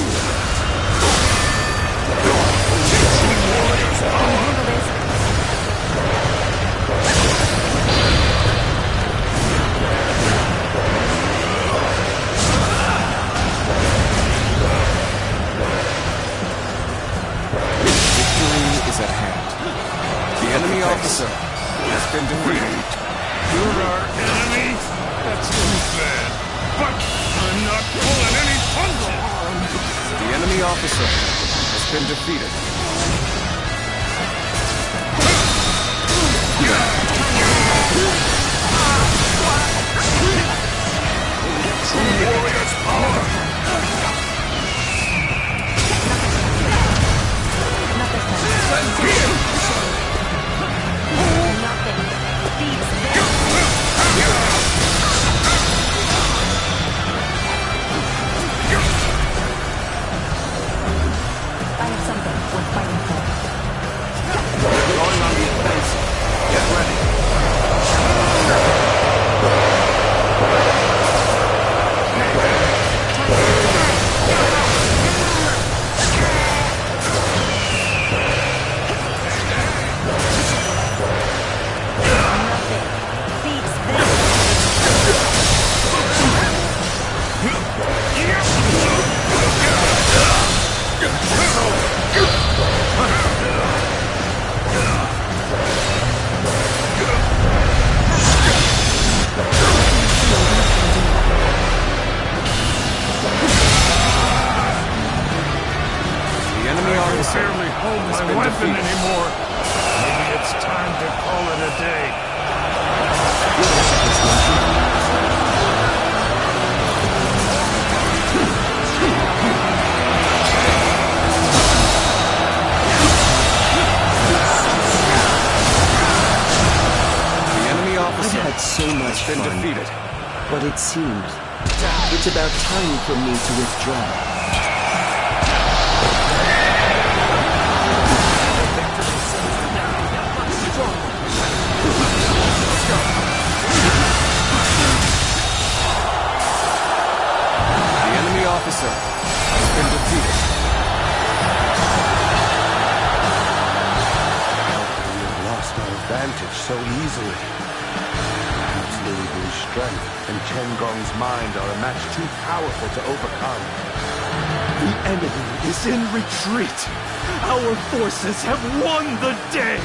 Warriors power! Victory is at hand. The enemy officer has been defeated. You're our enemies? That's unfair. But I'm not pulling any punches! The enemy officer has been defeated. True warrior's power! I have something worth fighting for. We're going on the offensive. Get ready. The enemy officer barely hold has my been weapon defeated. anymore. Maybe it's time to call it a day. I've had so much been defeated. But it seems it's about time for me to withdraw. The enemy officer has been defeated. We have lost our advantage so easily. Perhaps Louis Wu's strength and Chen Gong's mind are a match too powerful to overcome. The enemy is in retreat. Our forces have won the day.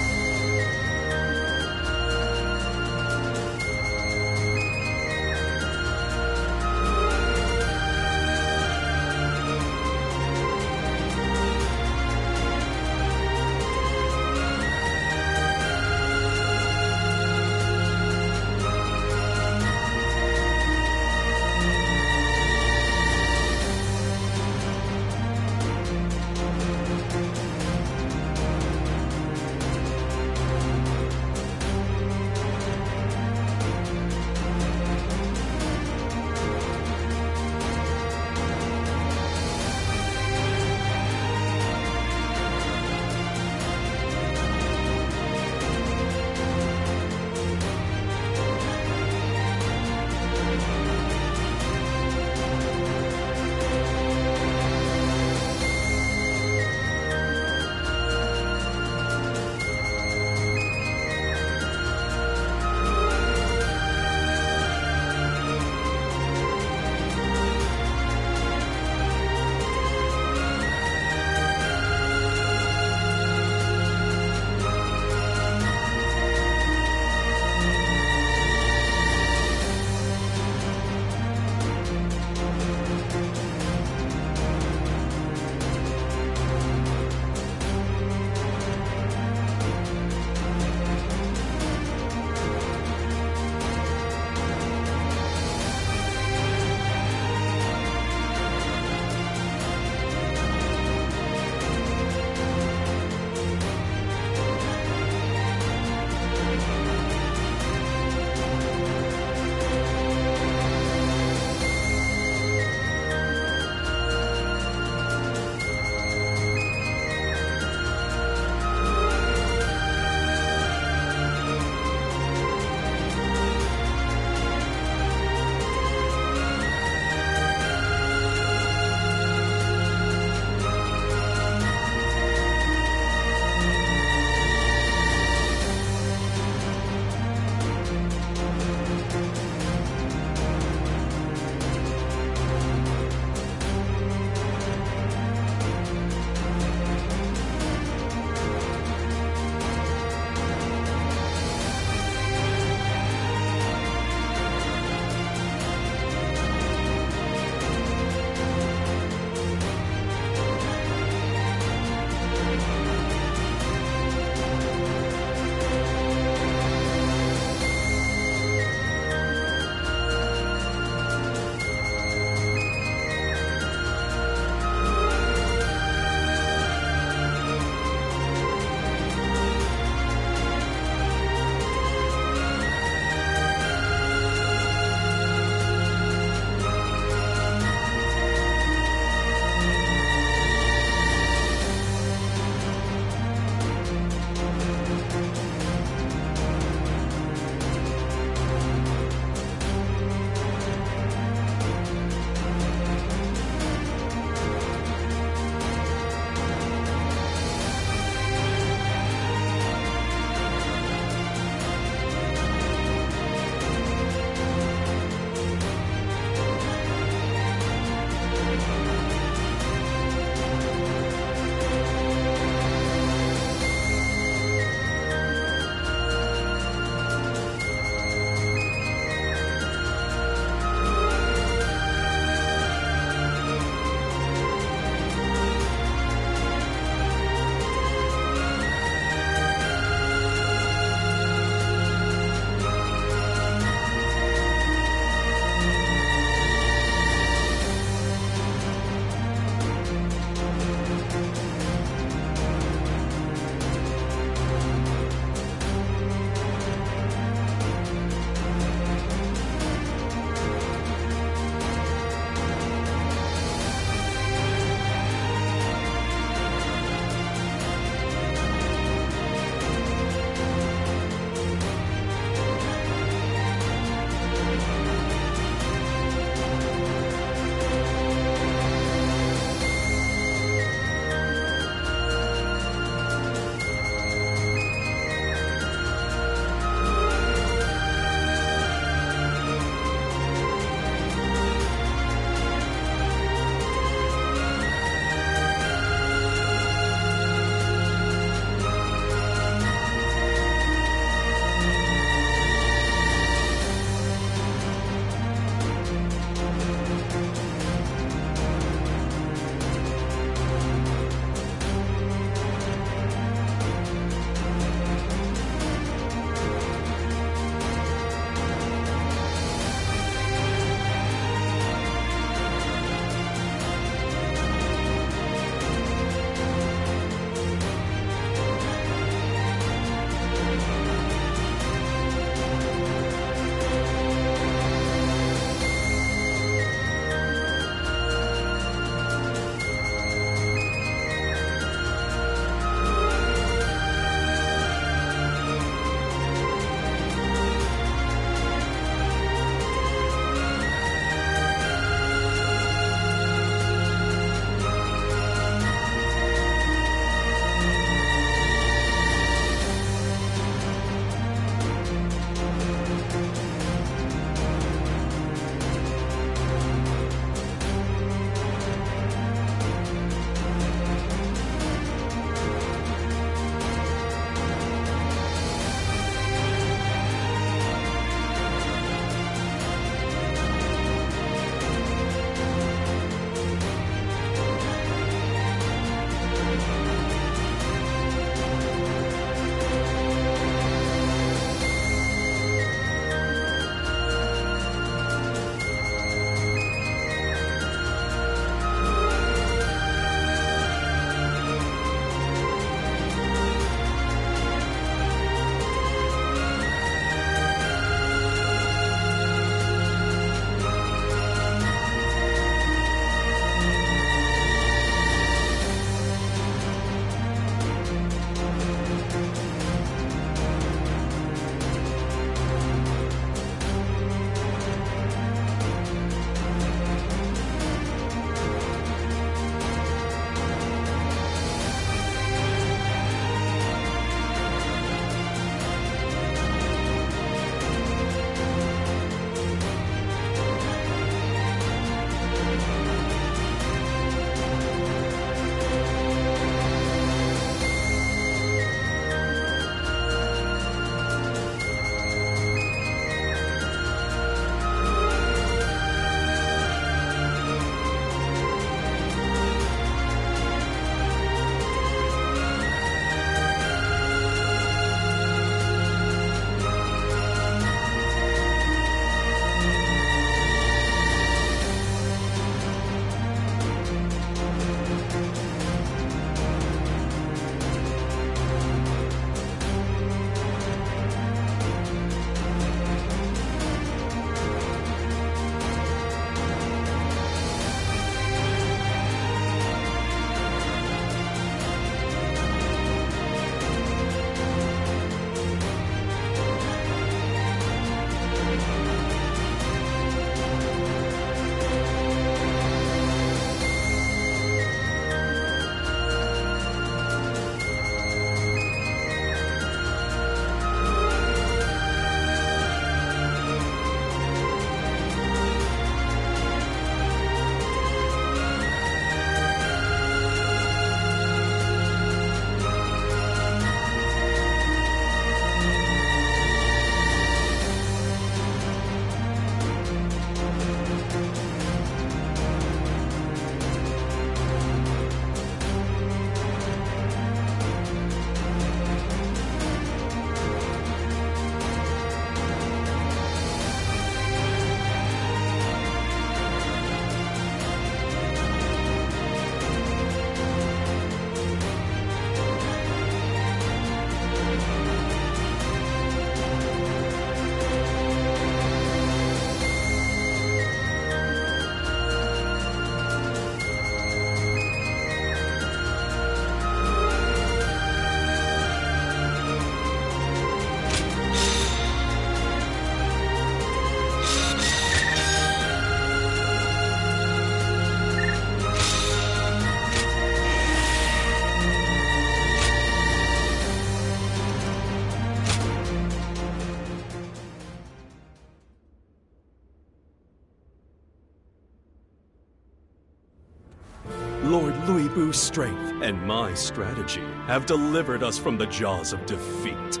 Louis Bu's strength and my strategy have delivered us from the jaws of defeat.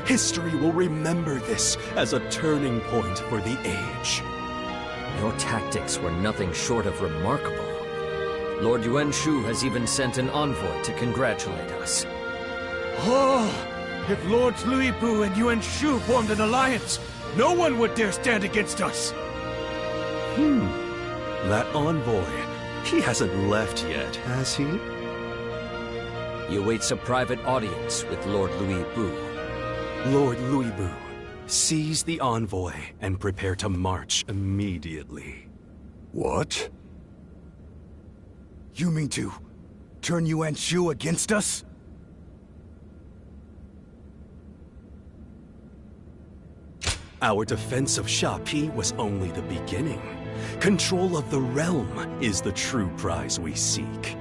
History will remember this as a turning point for the age. Your tactics were nothing short of remarkable. Lord Yuan Shu has even sent an envoy to congratulate us. Oh, if Lords Louis Bu and Yuan Shu formed an alliance, no one would dare stand against us. That envoy, he hasn't left yet, has he? He awaits a private audience with Lord Louis Bu. Lord Louis Bu, seize the envoy and prepare to march immediately. What? You mean to turn Yuan Shu against us? Our defense of Shapi was only the beginning. Control of the realm is the true prize we seek.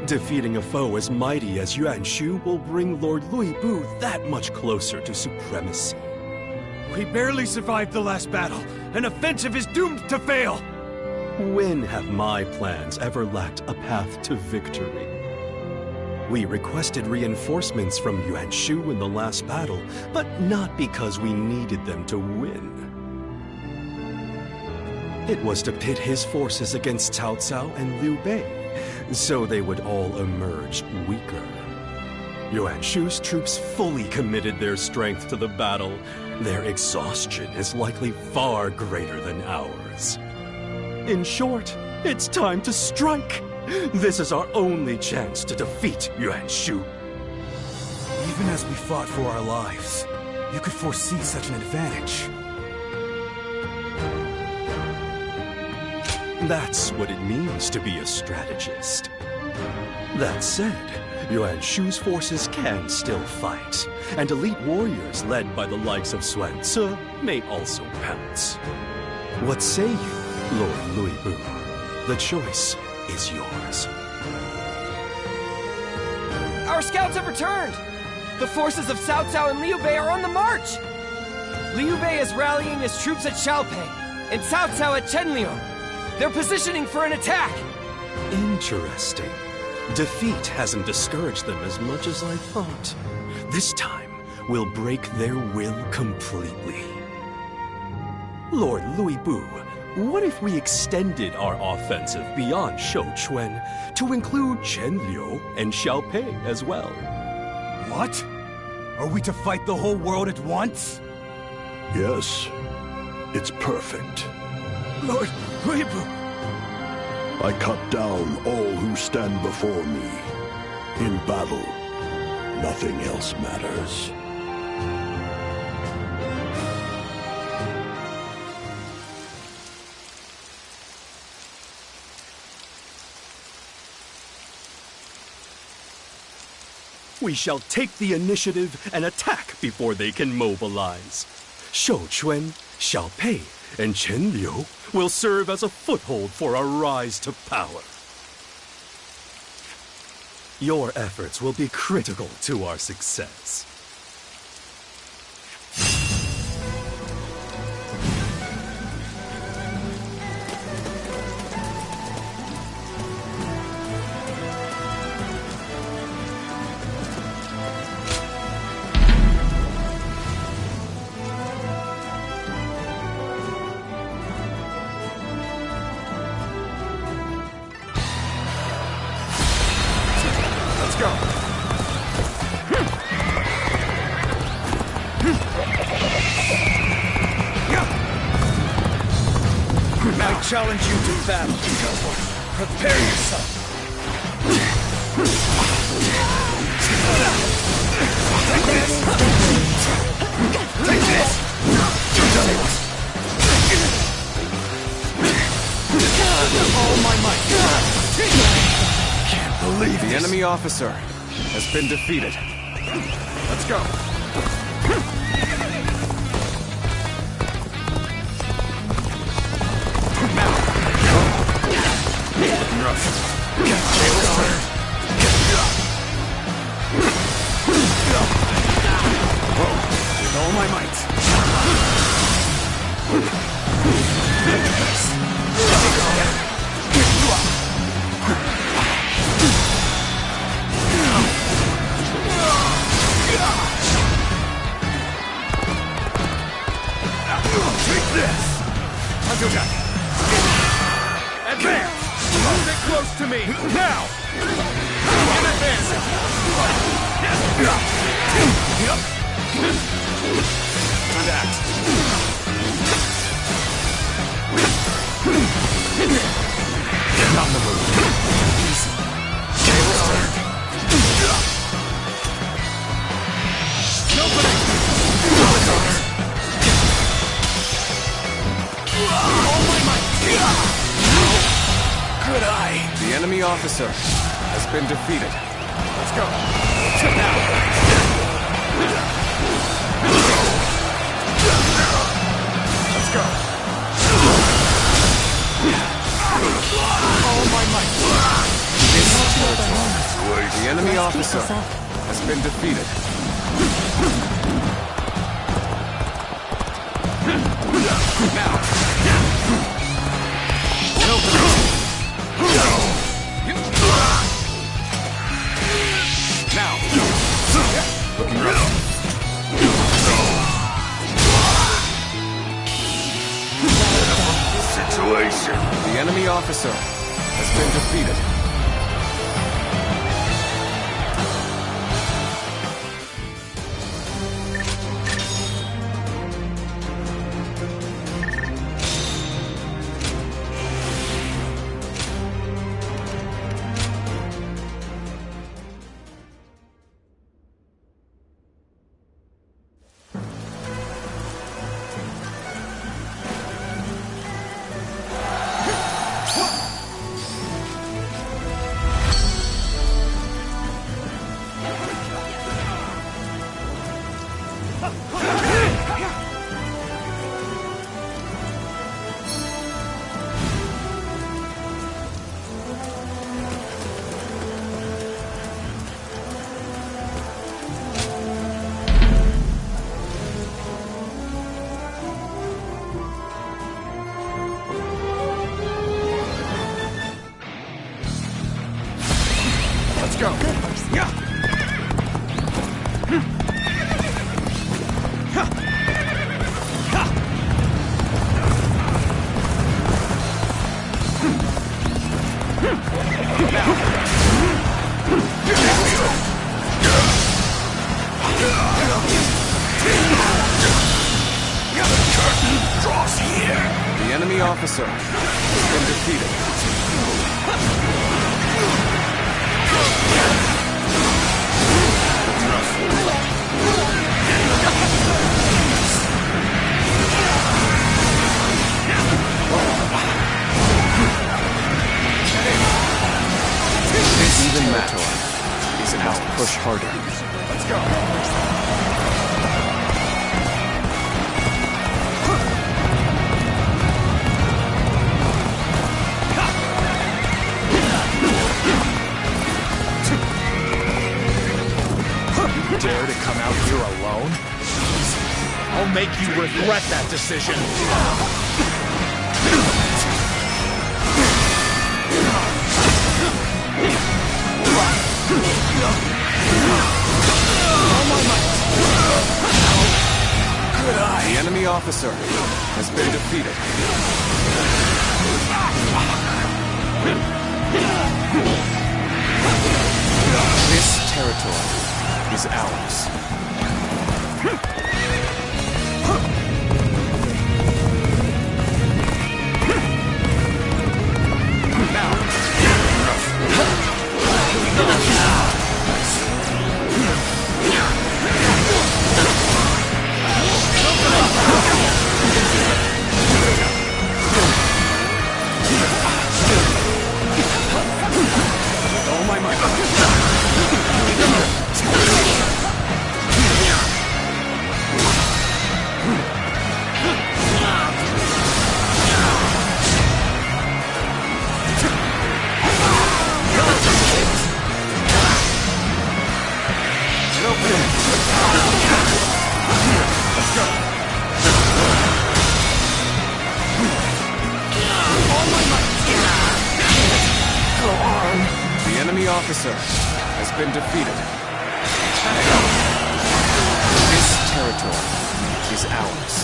Defeating a foe as mighty as Yuan Shu will bring Lord Louis Bu that much closer to supremacy. We barely survived the last battle. An offensive is doomed to fail! When have my plans ever lacked a path to victory? We requested reinforcements from Yuan Shu in the last battle, but not because we needed them to win. It was to pit his forces against Cao Cao and Liu Bei, so they would all emerge weaker. Yuan Shu's troops fully committed their strength to the battle. Their exhaustion is likely far greater than ours. In short, it's time to strike! This is our only chance to defeat Yuan Shu. Even as we fought for our lives, you could foresee such an advantage. That's what it means to be a strategist. That said, Yuan Shu's forces can still fight, and elite warriors led by the likes of Xuan Ce may also pounce. What say you, Lord Louis Bu? The choice is yours. Our scouts have returned! The forces of Cao Cao and Liu Bei are on the march! Liu Bei is rallying his troops at Xiaopei, and Cao Cao at Chenliu. They're positioning for an attack! Interesting. Defeat hasn't discouraged them as much as I thought. This time, we'll break their will completely. Lord Louis Bu, what if we extended our offensive beyond Shouchuan to include Chenliu and Xiaopei as well? What? Are we to fight the whole world at once? Yes. It's perfect. Lord Louis Bu! I cut down all who stand before me. In battle, nothing else matters. We shall take the initiative and attack before they can mobilize. Shouchuan, Xiaopei, and Chenliu will serve as a foothold for our rise to power. Your efforts will be critical to our success. I challenge you to battle. Prepare yourself. Take this! Take this! All my might. Can't believe The enemy officer has been defeated. Let's go. With all my might. me! Now! In advance! Time to act. Not in the mood. Easy. Tables turned. Opening! All my might! Good eye! The enemy officer has been defeated. Let's go! Now! Let's go! All my might! The enemy officer has been defeated. Now! Now! Looking ready. Situation. The enemy officer has been defeated. Let's go! Yeah! The enemy officer has been defeated. Even Mator is about to push harder. Let's go! You dare to come out here alone? I'll make you regret that decision. Good eye. The enemy officer has been defeated. This territory is ours. All my might! The enemy officer has been defeated. This territory is ours.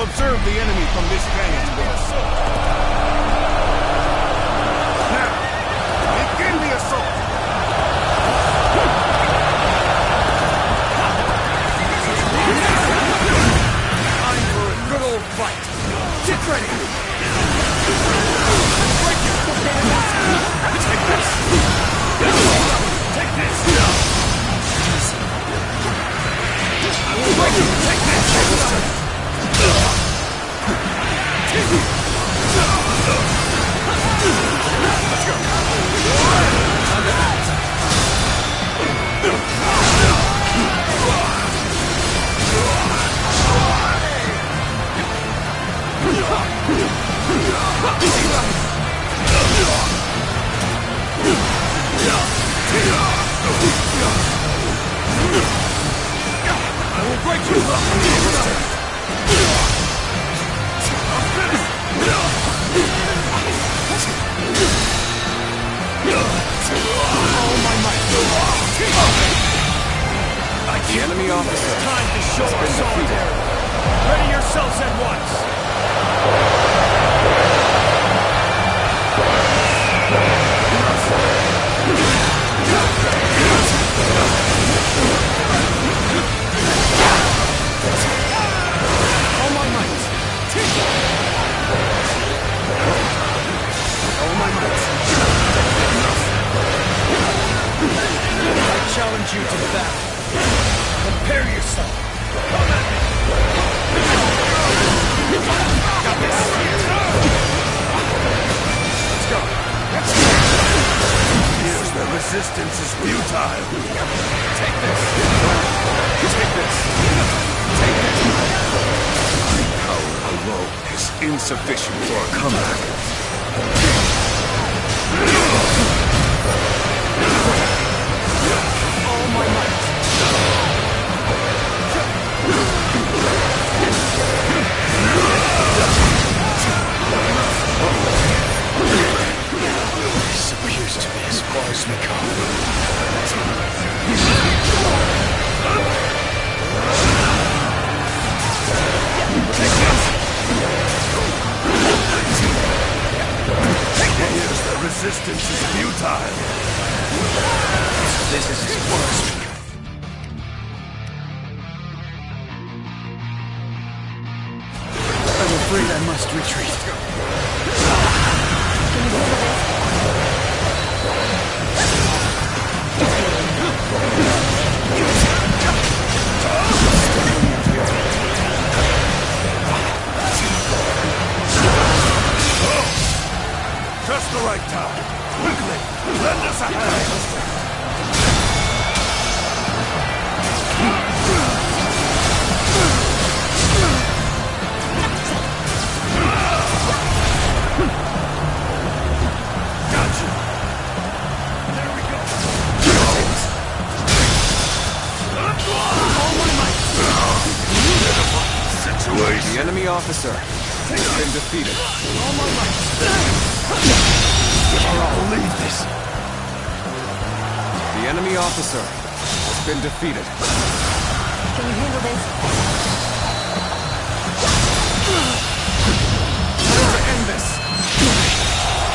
shall observe the enemy from this vantage point. Now, begin the assault! Time for a good old fight. Get ready! Break it! Take this! Take this! I will break you! Take this! Let's go! I will break you! All my might! The enemy officer. Time to show our solidarity! Ready yourselves at once! All my might! All my might! I challenge you to battle. Prepare yourself. Come at me. Got this. Let's go. Here's the resistance is futile. Take this. Take this. Take this. My power alone is insufficient for a comeback. All my might. This appears to be as far as we come. Here's the resistance is futile. This is as far as we come. I'm afraid I must retreat. Just the right time. Quickly, lend us a hand. Gotcha. There we go. All my might. Situation. The enemy officer has been defeated. All my might. I'll leave this. The enemy officer has been defeated. Can you handle this? Time to end this.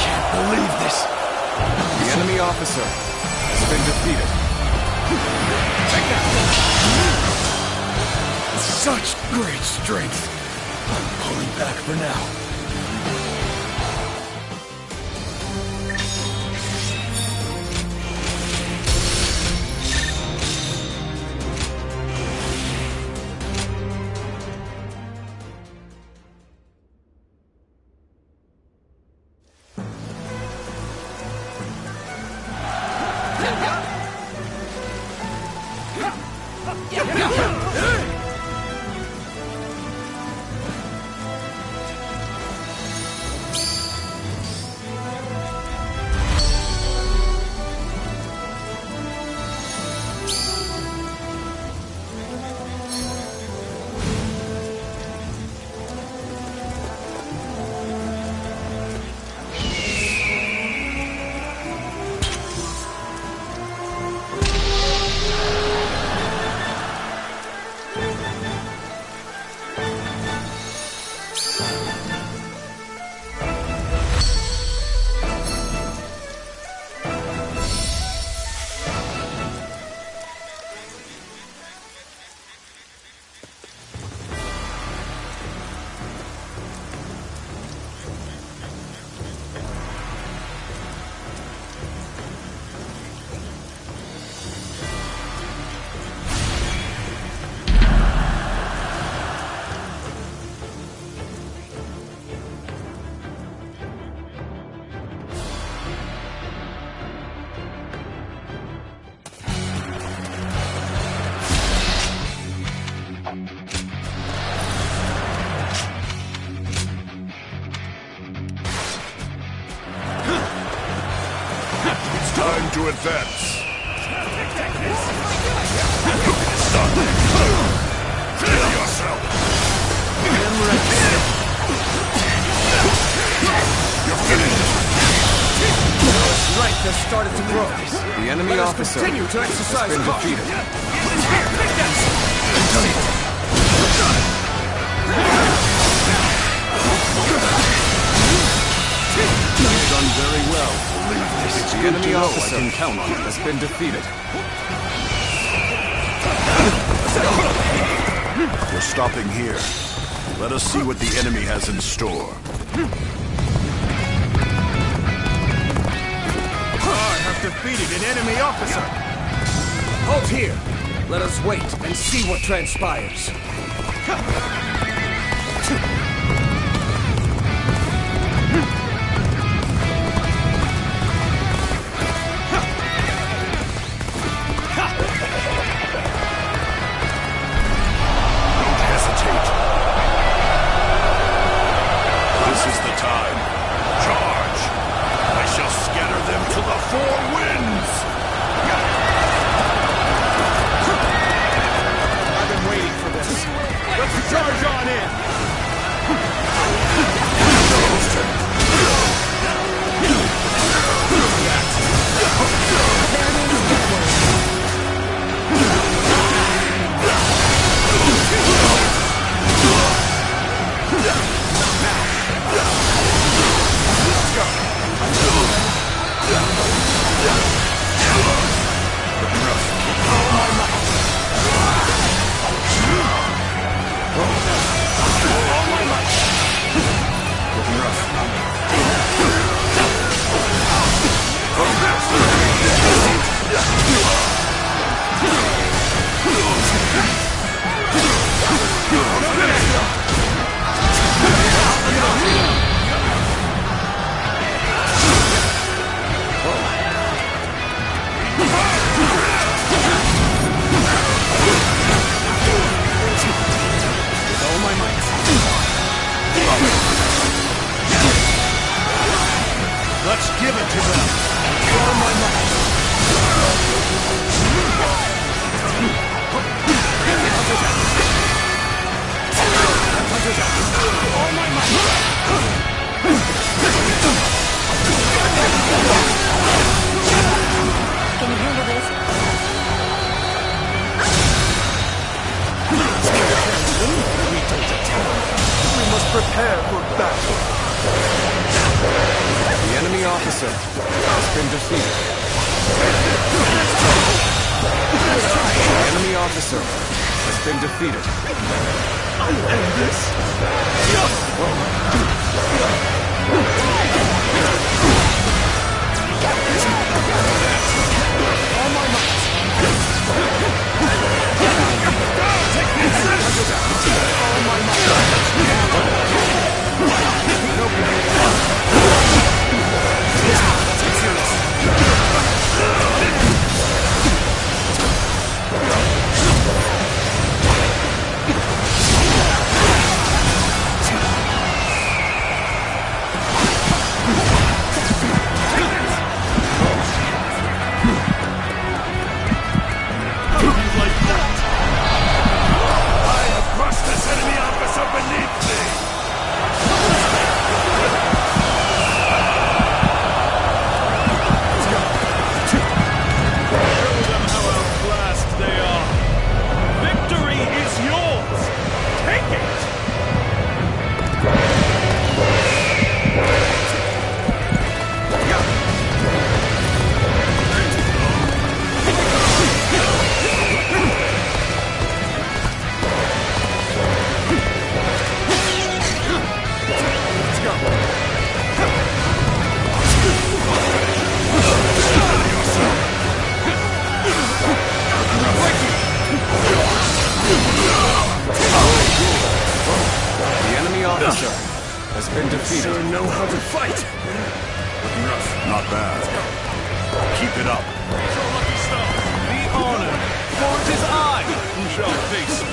Can't believe this. The enemy officer has been defeated. Take that. Such great strength. I'm pulling back for now. Time to advance. Kill yourself. You're finished. Your strength has started to grow. The enemy officer Continue to exercise has been caution. defeated. You've done very well. The enemy officer has been defeated. We're stopping here. Let us see what the enemy has in store. I have defeated an enemy officer. Halt here. Let us wait and see what transpires. Let's give it to them! All my might! All my might! Can you handle this? We don't attack. We must prepare for battle. The enemy officer has been defeated. The enemy officer has been defeated. I'll end this. All my might. Take this. All my might. Has been defeated. You know how to fight. Looking rough. Not bad. Keep it up. Be honored, for it is I who shall face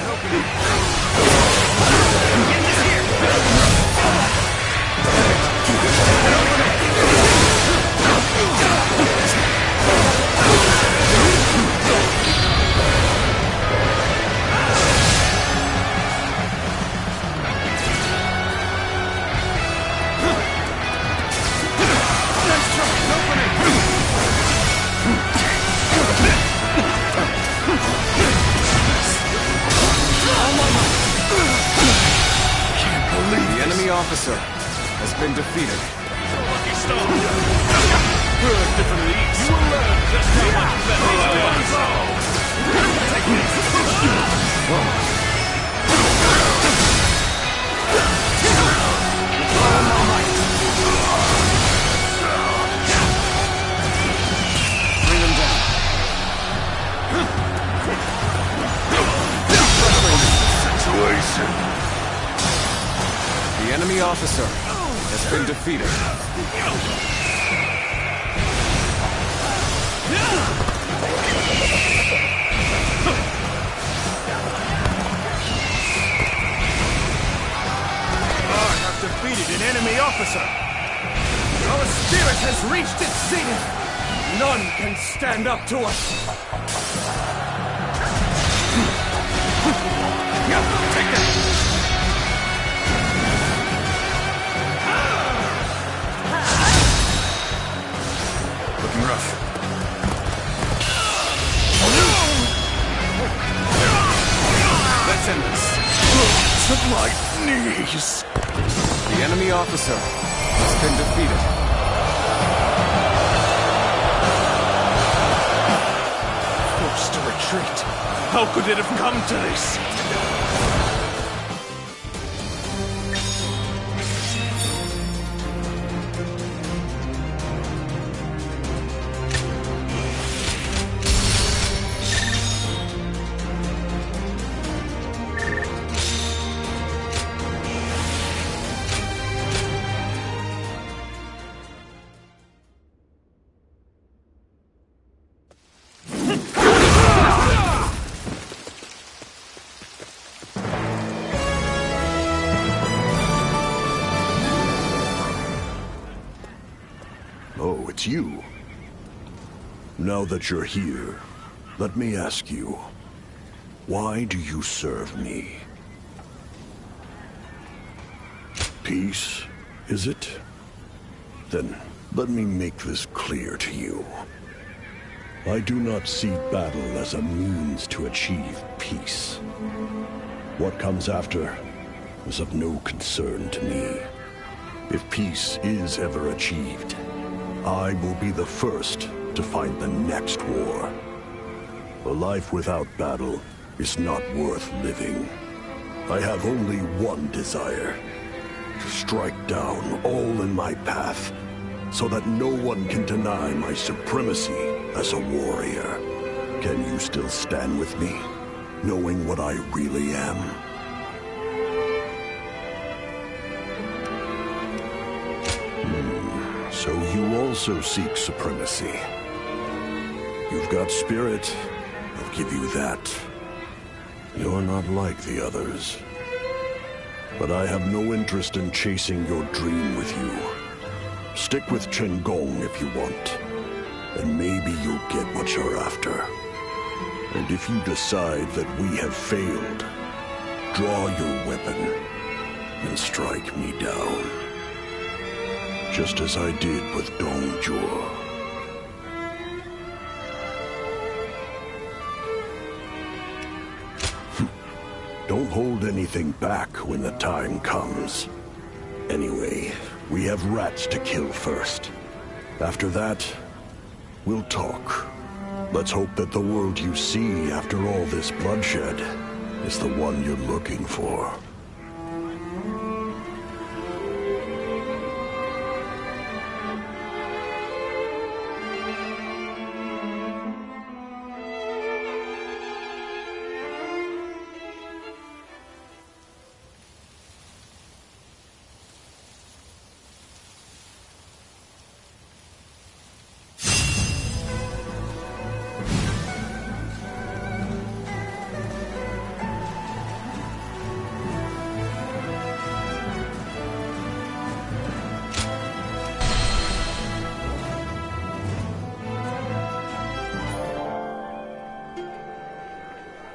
officer has been defeated. Lucky star! Birth from the east. You will learn just how much better I am. Take this! With all my might. Bring him down. Situation. The enemy officer has been defeated. I have defeated an enemy officer. Our spirit has reached its zenith. None can stand up to us. Take that! Looking rough. Let's end this. To my knees. The enemy officer has been defeated. Forced to retreat. How could it have come to this? Oh, it's you. Now that you're here, let me ask you, why do you serve me? Peace, is it? Then let me make this clear to you. I do not see battle as a means to achieve peace. What comes after is of no concern to me. If peace is ever achieved, I will be the first to fight the next war. A life without battle is not worth living. I have only one desire: to strike down all in my path, so that no one can deny my supremacy as a warrior. Can you still stand with me, knowing what I really am? So you also seek supremacy. You've got spirit, I'll give you that. You're not like the others. But I have no interest in chasing your dream with you. Stick with Chen Gong if you want, and maybe you'll get what you're after. And if you decide that we have failed, draw your weapon and strike me down. Just as I did with Dongjua. Don't hold anything back when the time comes. Anyway, we have rats to kill first. After that, we'll talk. Let's hope that the world you see after all this bloodshed is the one you're looking for.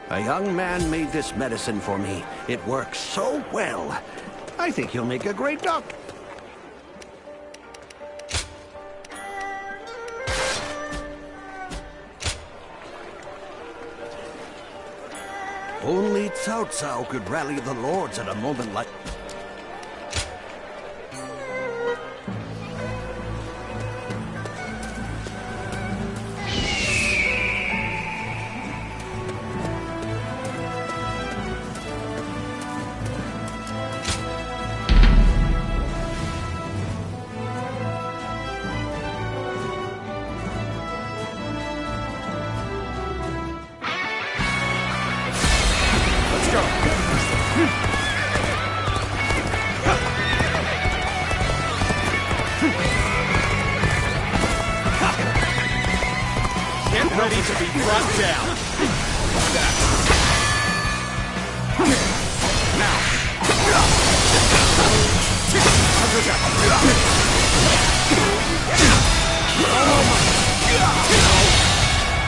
A young man made this medicine for me. It works so well. I think he'll make a great doctor. Only Cao Cao could rally the lords at a moment like... Get ready to be brought down. That. Now.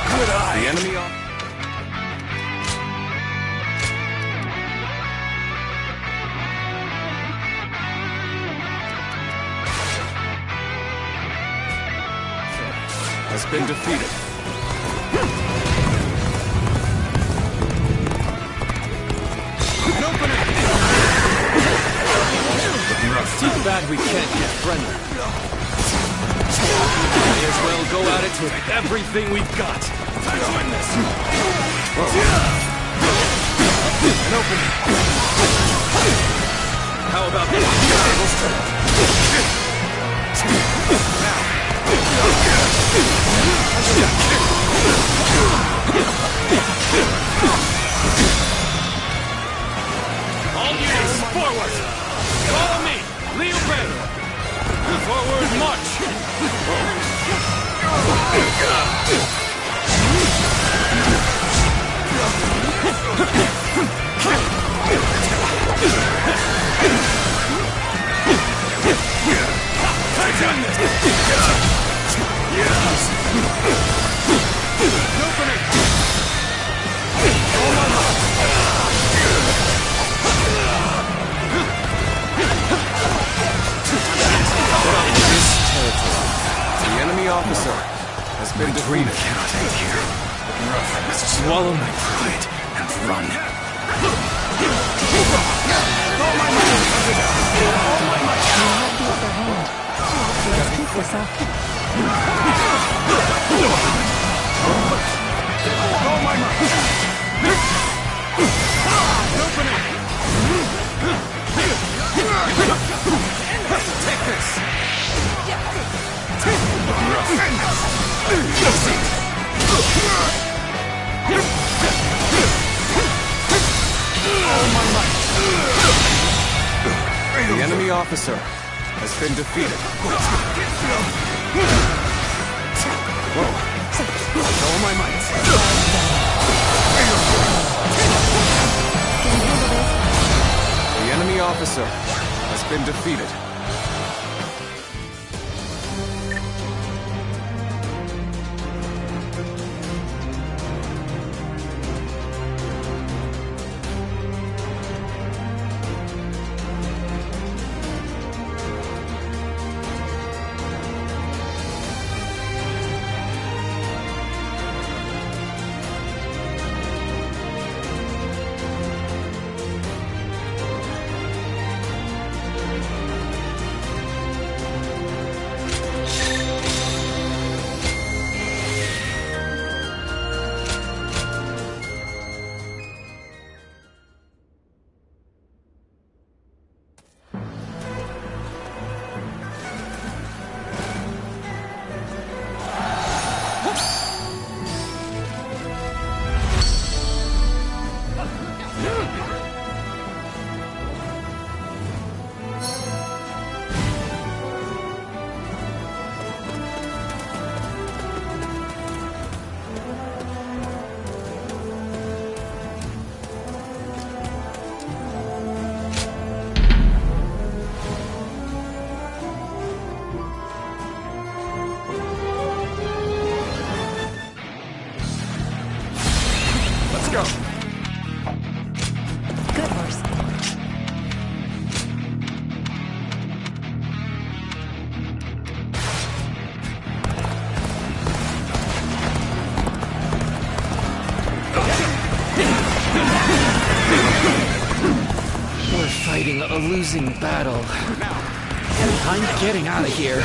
Could I? The enemy on. Has been defeated. An opening! Too bad we can't get friendly. May as well go at it with everything we've got. Join this! An opening! How about this? Now! All units, forward! Follow me! Liu Bei! Forward march! The enemy officer has been defeated. Cannot end here. I must swallow my pride and run. Let's keep this up. Take this! The enemy officer has been defeated. All my might. The enemy officer has been defeated. Go! Good horse. We're fighting a losing battle. I'm getting out of here.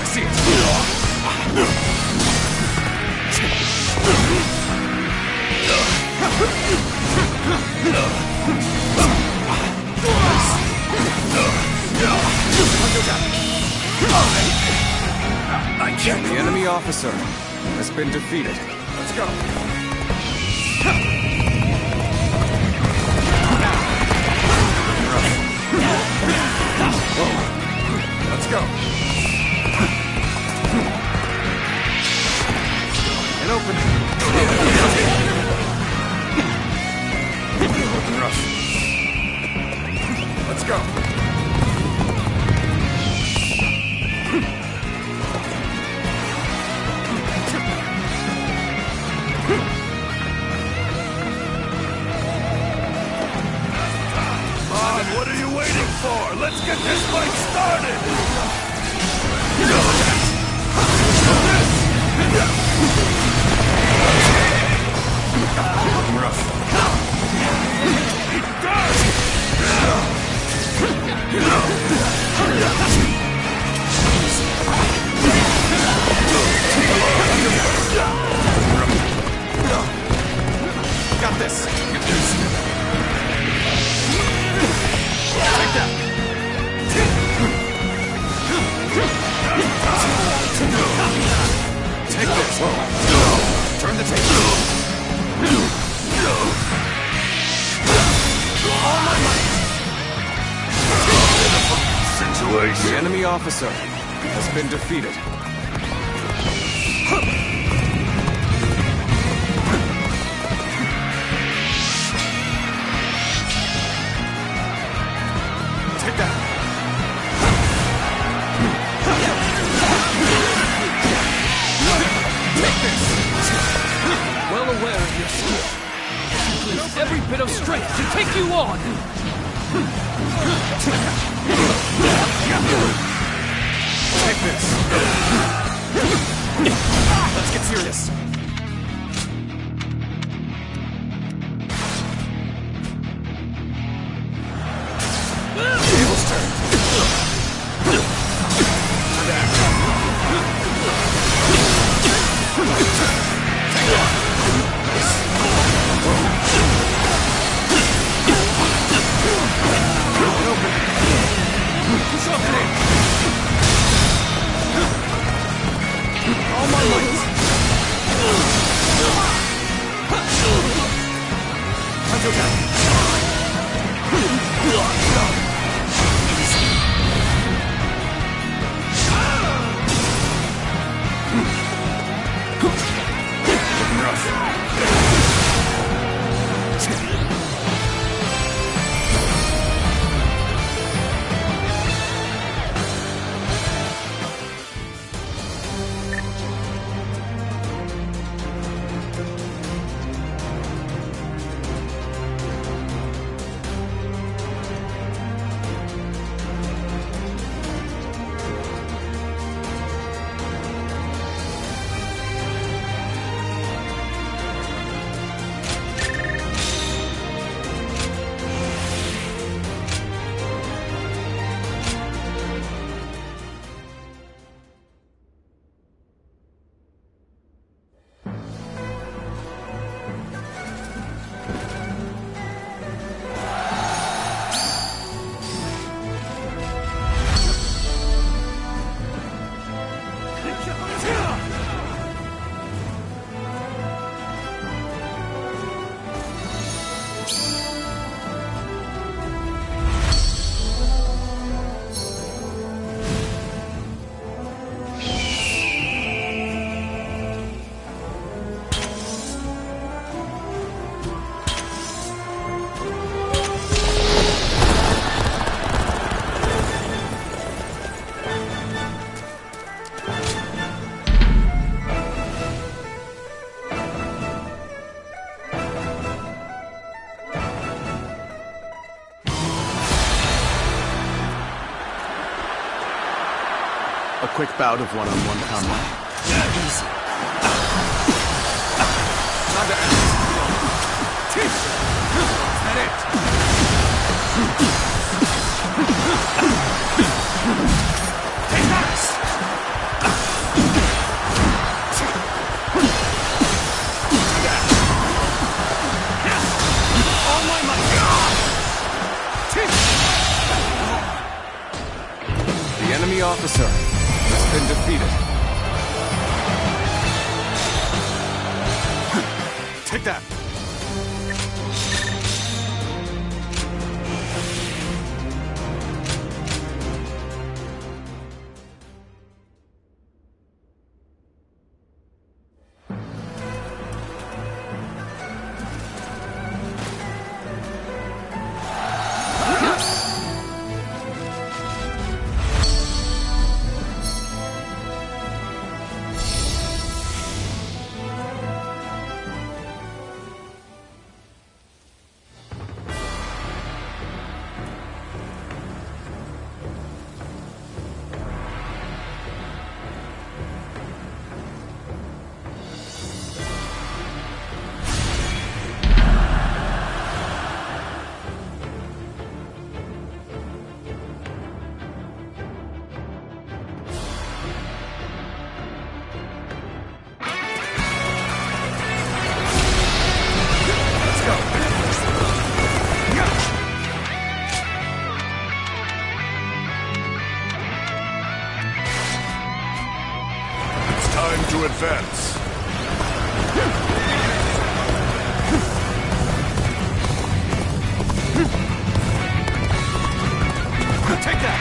See it! The enemy officer has been defeated. Let's go! Let's go! enemy officer has been defeated. Take that! Take this! Well aware of your skill. It takes every bit of strength to take you on! Take this! Let's get serious. Tables turned. All my might. Time to attack. Looking rough. A quick bout of one-on-one combat. Easy. Time to end. Is that it? Take this! All my might. The enemy officer has been defeated. Take that! Time to advance. Take that!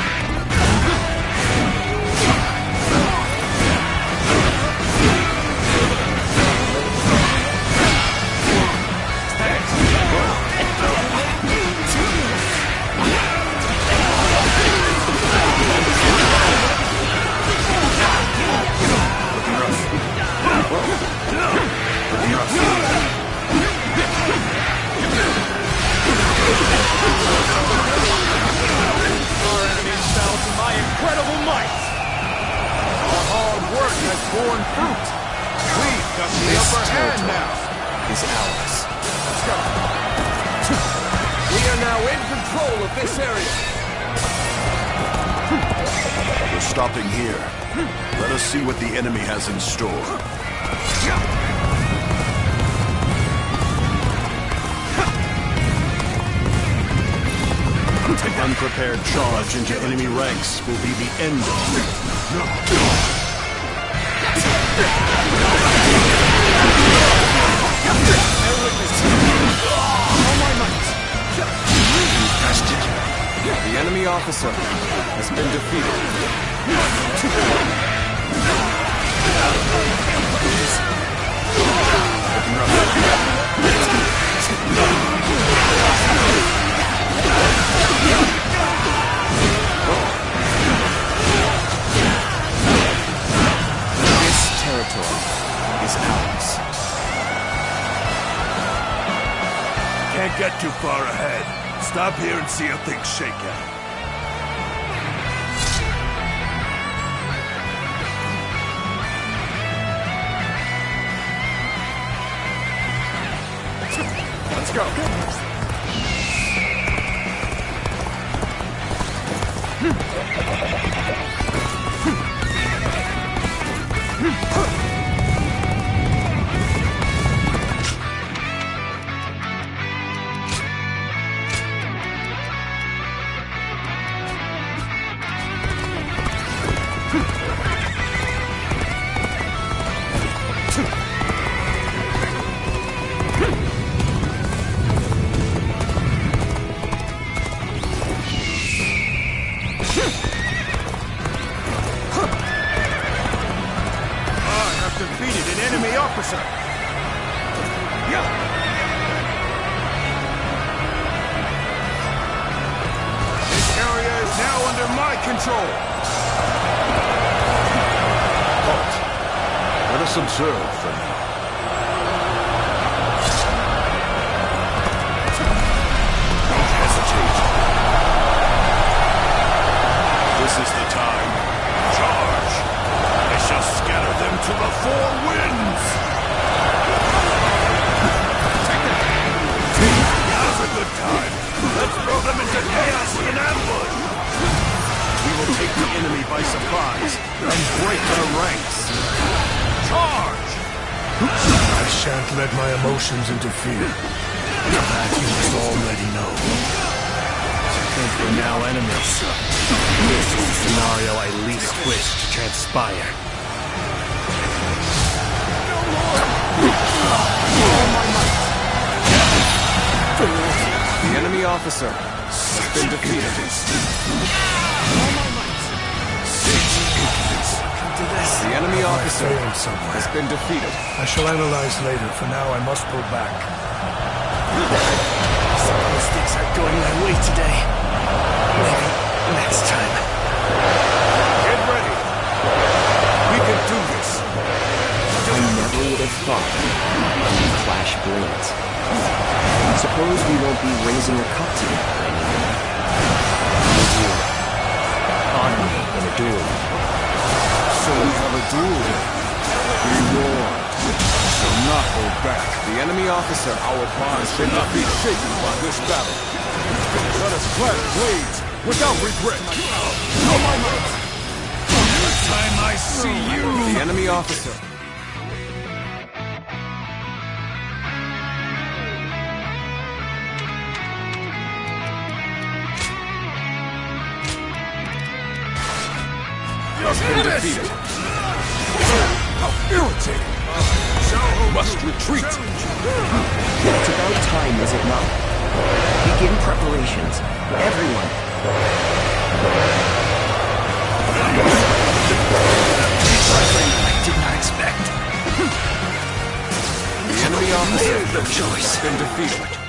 born fruit. We've got the upper hand now. Is ours. Let's go. We are now in control of this area. We're stopping here. Let us see what the enemy has in store. An unprepared charge into enemy ranks will be the end of it. The enemy officer has been defeated. This territory is ours. Can't get too far ahead. Stop here and see how things shake out. Let's go. Defeated an enemy officer. This area is now under my control. Halt. Let us observe for now. Don't hesitate. This is the time. Charge! I shall scatter them to the four winds! Now's a good time. Let's throw them into chaos in an ambush! We will take the enemy by surprise and break their ranks. Charge! I shan't let my emotions interfere. That you must already know. I think we're now enemies. This is the scenario I least wish to transpire. The enemy officer has been defeated. The enemy officer has been defeated. I shall analyze later. For now, I must pull back. Suppose things aren't going my way today. Maybe next time. Get ready. We can do this. I never would have thought we'd clash blades. Suppose we won't be raising a cup together anymore. Would you honor me in a duel? So we have a duel. We war. Shall not hold back. The enemy officer, our bonds should not be shaken by this battle. Let us clash blades without regret. Every time I see you... The enemy officer. Has been defeated. How irritating! Must retreat! It's about time, is it not? Begin preparations. Everyone. I did not expect. The enemy officer No choice. has been defeated.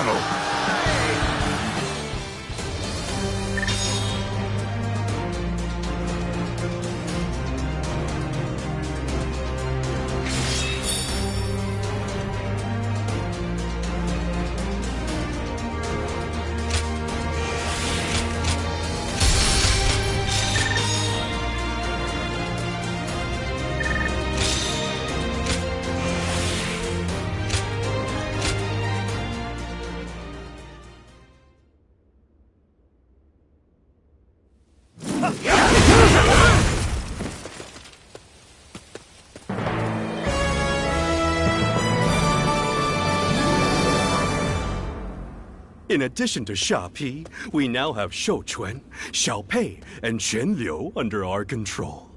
battle. In addition to Xia Pi, we now have Shou Quan, Xiao Pei, and Quan Liu under our control.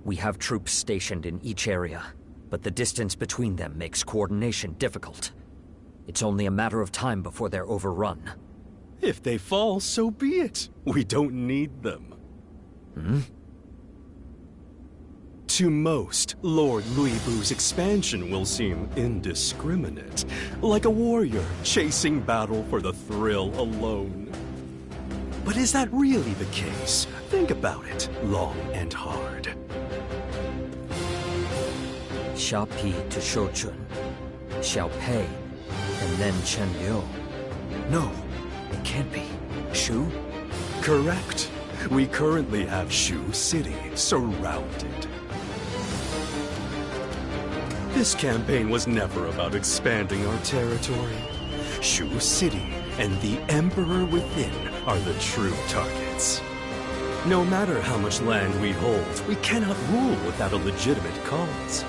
We have troops stationed in each area, but the distance between them makes coordination difficult. It's only a matter of time before they're overrun. If they fall, so be it. We don't need them. To most, Lord Luibu's expansion will seem indiscriminate, like a warrior chasing battle for the thrill alone. But is that really the case? Think about it long and hard. Xia Pi to Shou Quan, Xiao Pei, and then Quan Liu. No, it can't be. Shu? Correct. We currently have Shu City surrounded. This campaign was never about expanding our territory. Shu City and the Emperor within are the true targets. No matter how much land we hold, we cannot rule without a legitimate cause.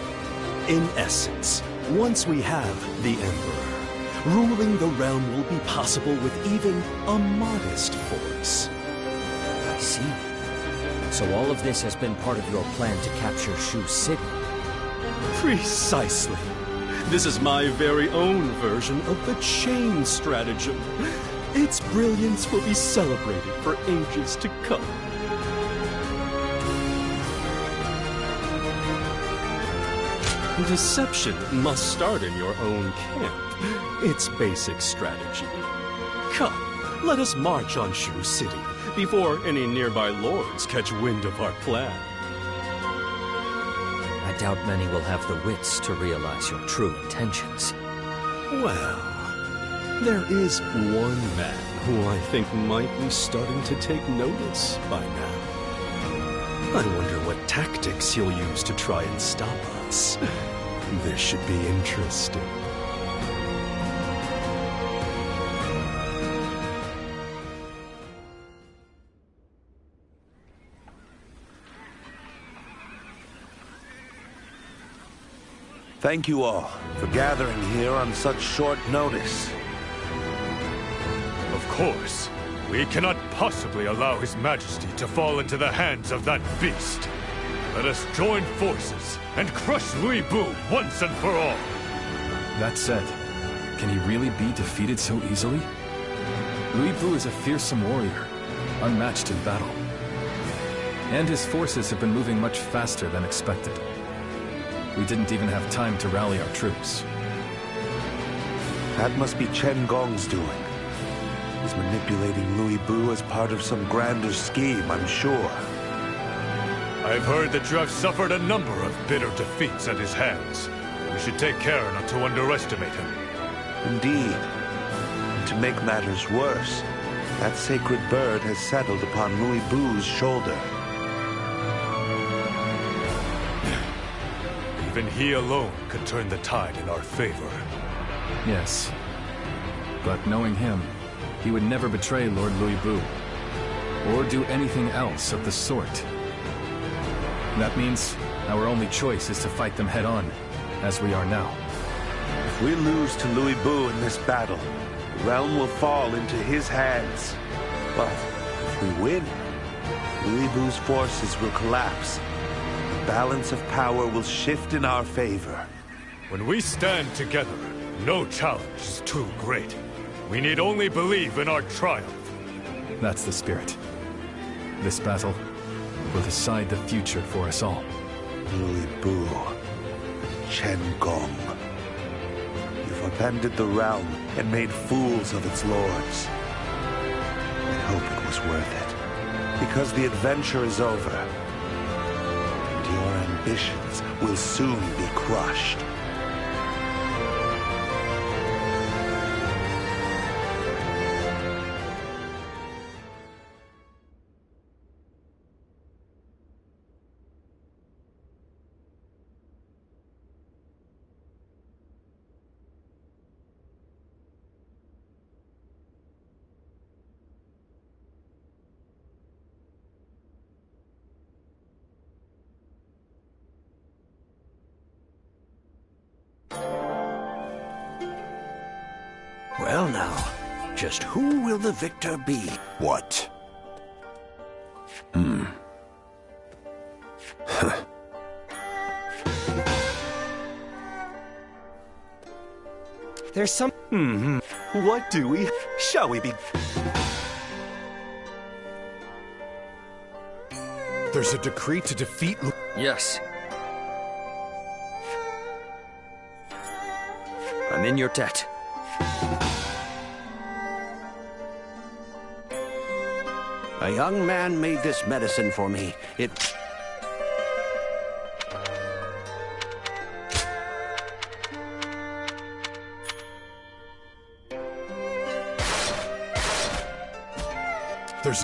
In essence, once we have the Emperor, ruling the realm will be possible with even a modest force. I see. So all of this has been part of your plan to capture Shu City? Precisely. This is my very own version of the chain stratagem. Its brilliance will be celebrated for ages to come. Deception must start in your own camp. It's basic strategy. Come, let us march on Shu City before any nearby lords catch wind of our plan. I doubt many will have the wits to realize your true intentions. Well, there is one man who I think might be starting to take notice by now. I wonder what tactics he'll use to try and stop us. This should be interesting. Thank you all for gathering here on such short notice. Of course. We cannot possibly allow His Majesty to fall into the hands of that beast. Let us join forces and crush Louis Bu once and for all. That said, can he really be defeated so easily? Louis Bu is a fearsome warrior, unmatched in battle. And his forces have been moving much faster than expected. We didn't even have time to rally our troops. That must be Chen Gong's doing. He's manipulating Louis Bu as part of some grander scheme, I'm sure. I've heard that you have suffered a number of bitter defeats at his hands. We should take care not to underestimate him. Indeed. And to make matters worse, that sacred bird has settled upon Louis Bu's shoulder. Even he alone could turn the tide in our favor. Yes. But knowing him, he would never betray Lord Louis Bu, or do anything else of the sort. That means our only choice is to fight them head-on, as we are now. If we lose to Louis Bu in this battle, the realm will fall into his hands. But if we win, Louis Bu's forces will collapse. The balance of power will shift in our favor. When we stand together, no challenge is too great. We need only believe in our triumph. That's the spirit. This battle will decide the future for us all. Louis Bu, Chen Gong. You upended the realm and made fools of its lords. I hope it was worth it, because the adventure is over, and your ambitions will soon be crushed. Well now, just who will the victor be? What? There's some... What do we... Shall we be... There's a decree to defeat... Yes. I'm in your debt. A young man made this medicine for me. There's...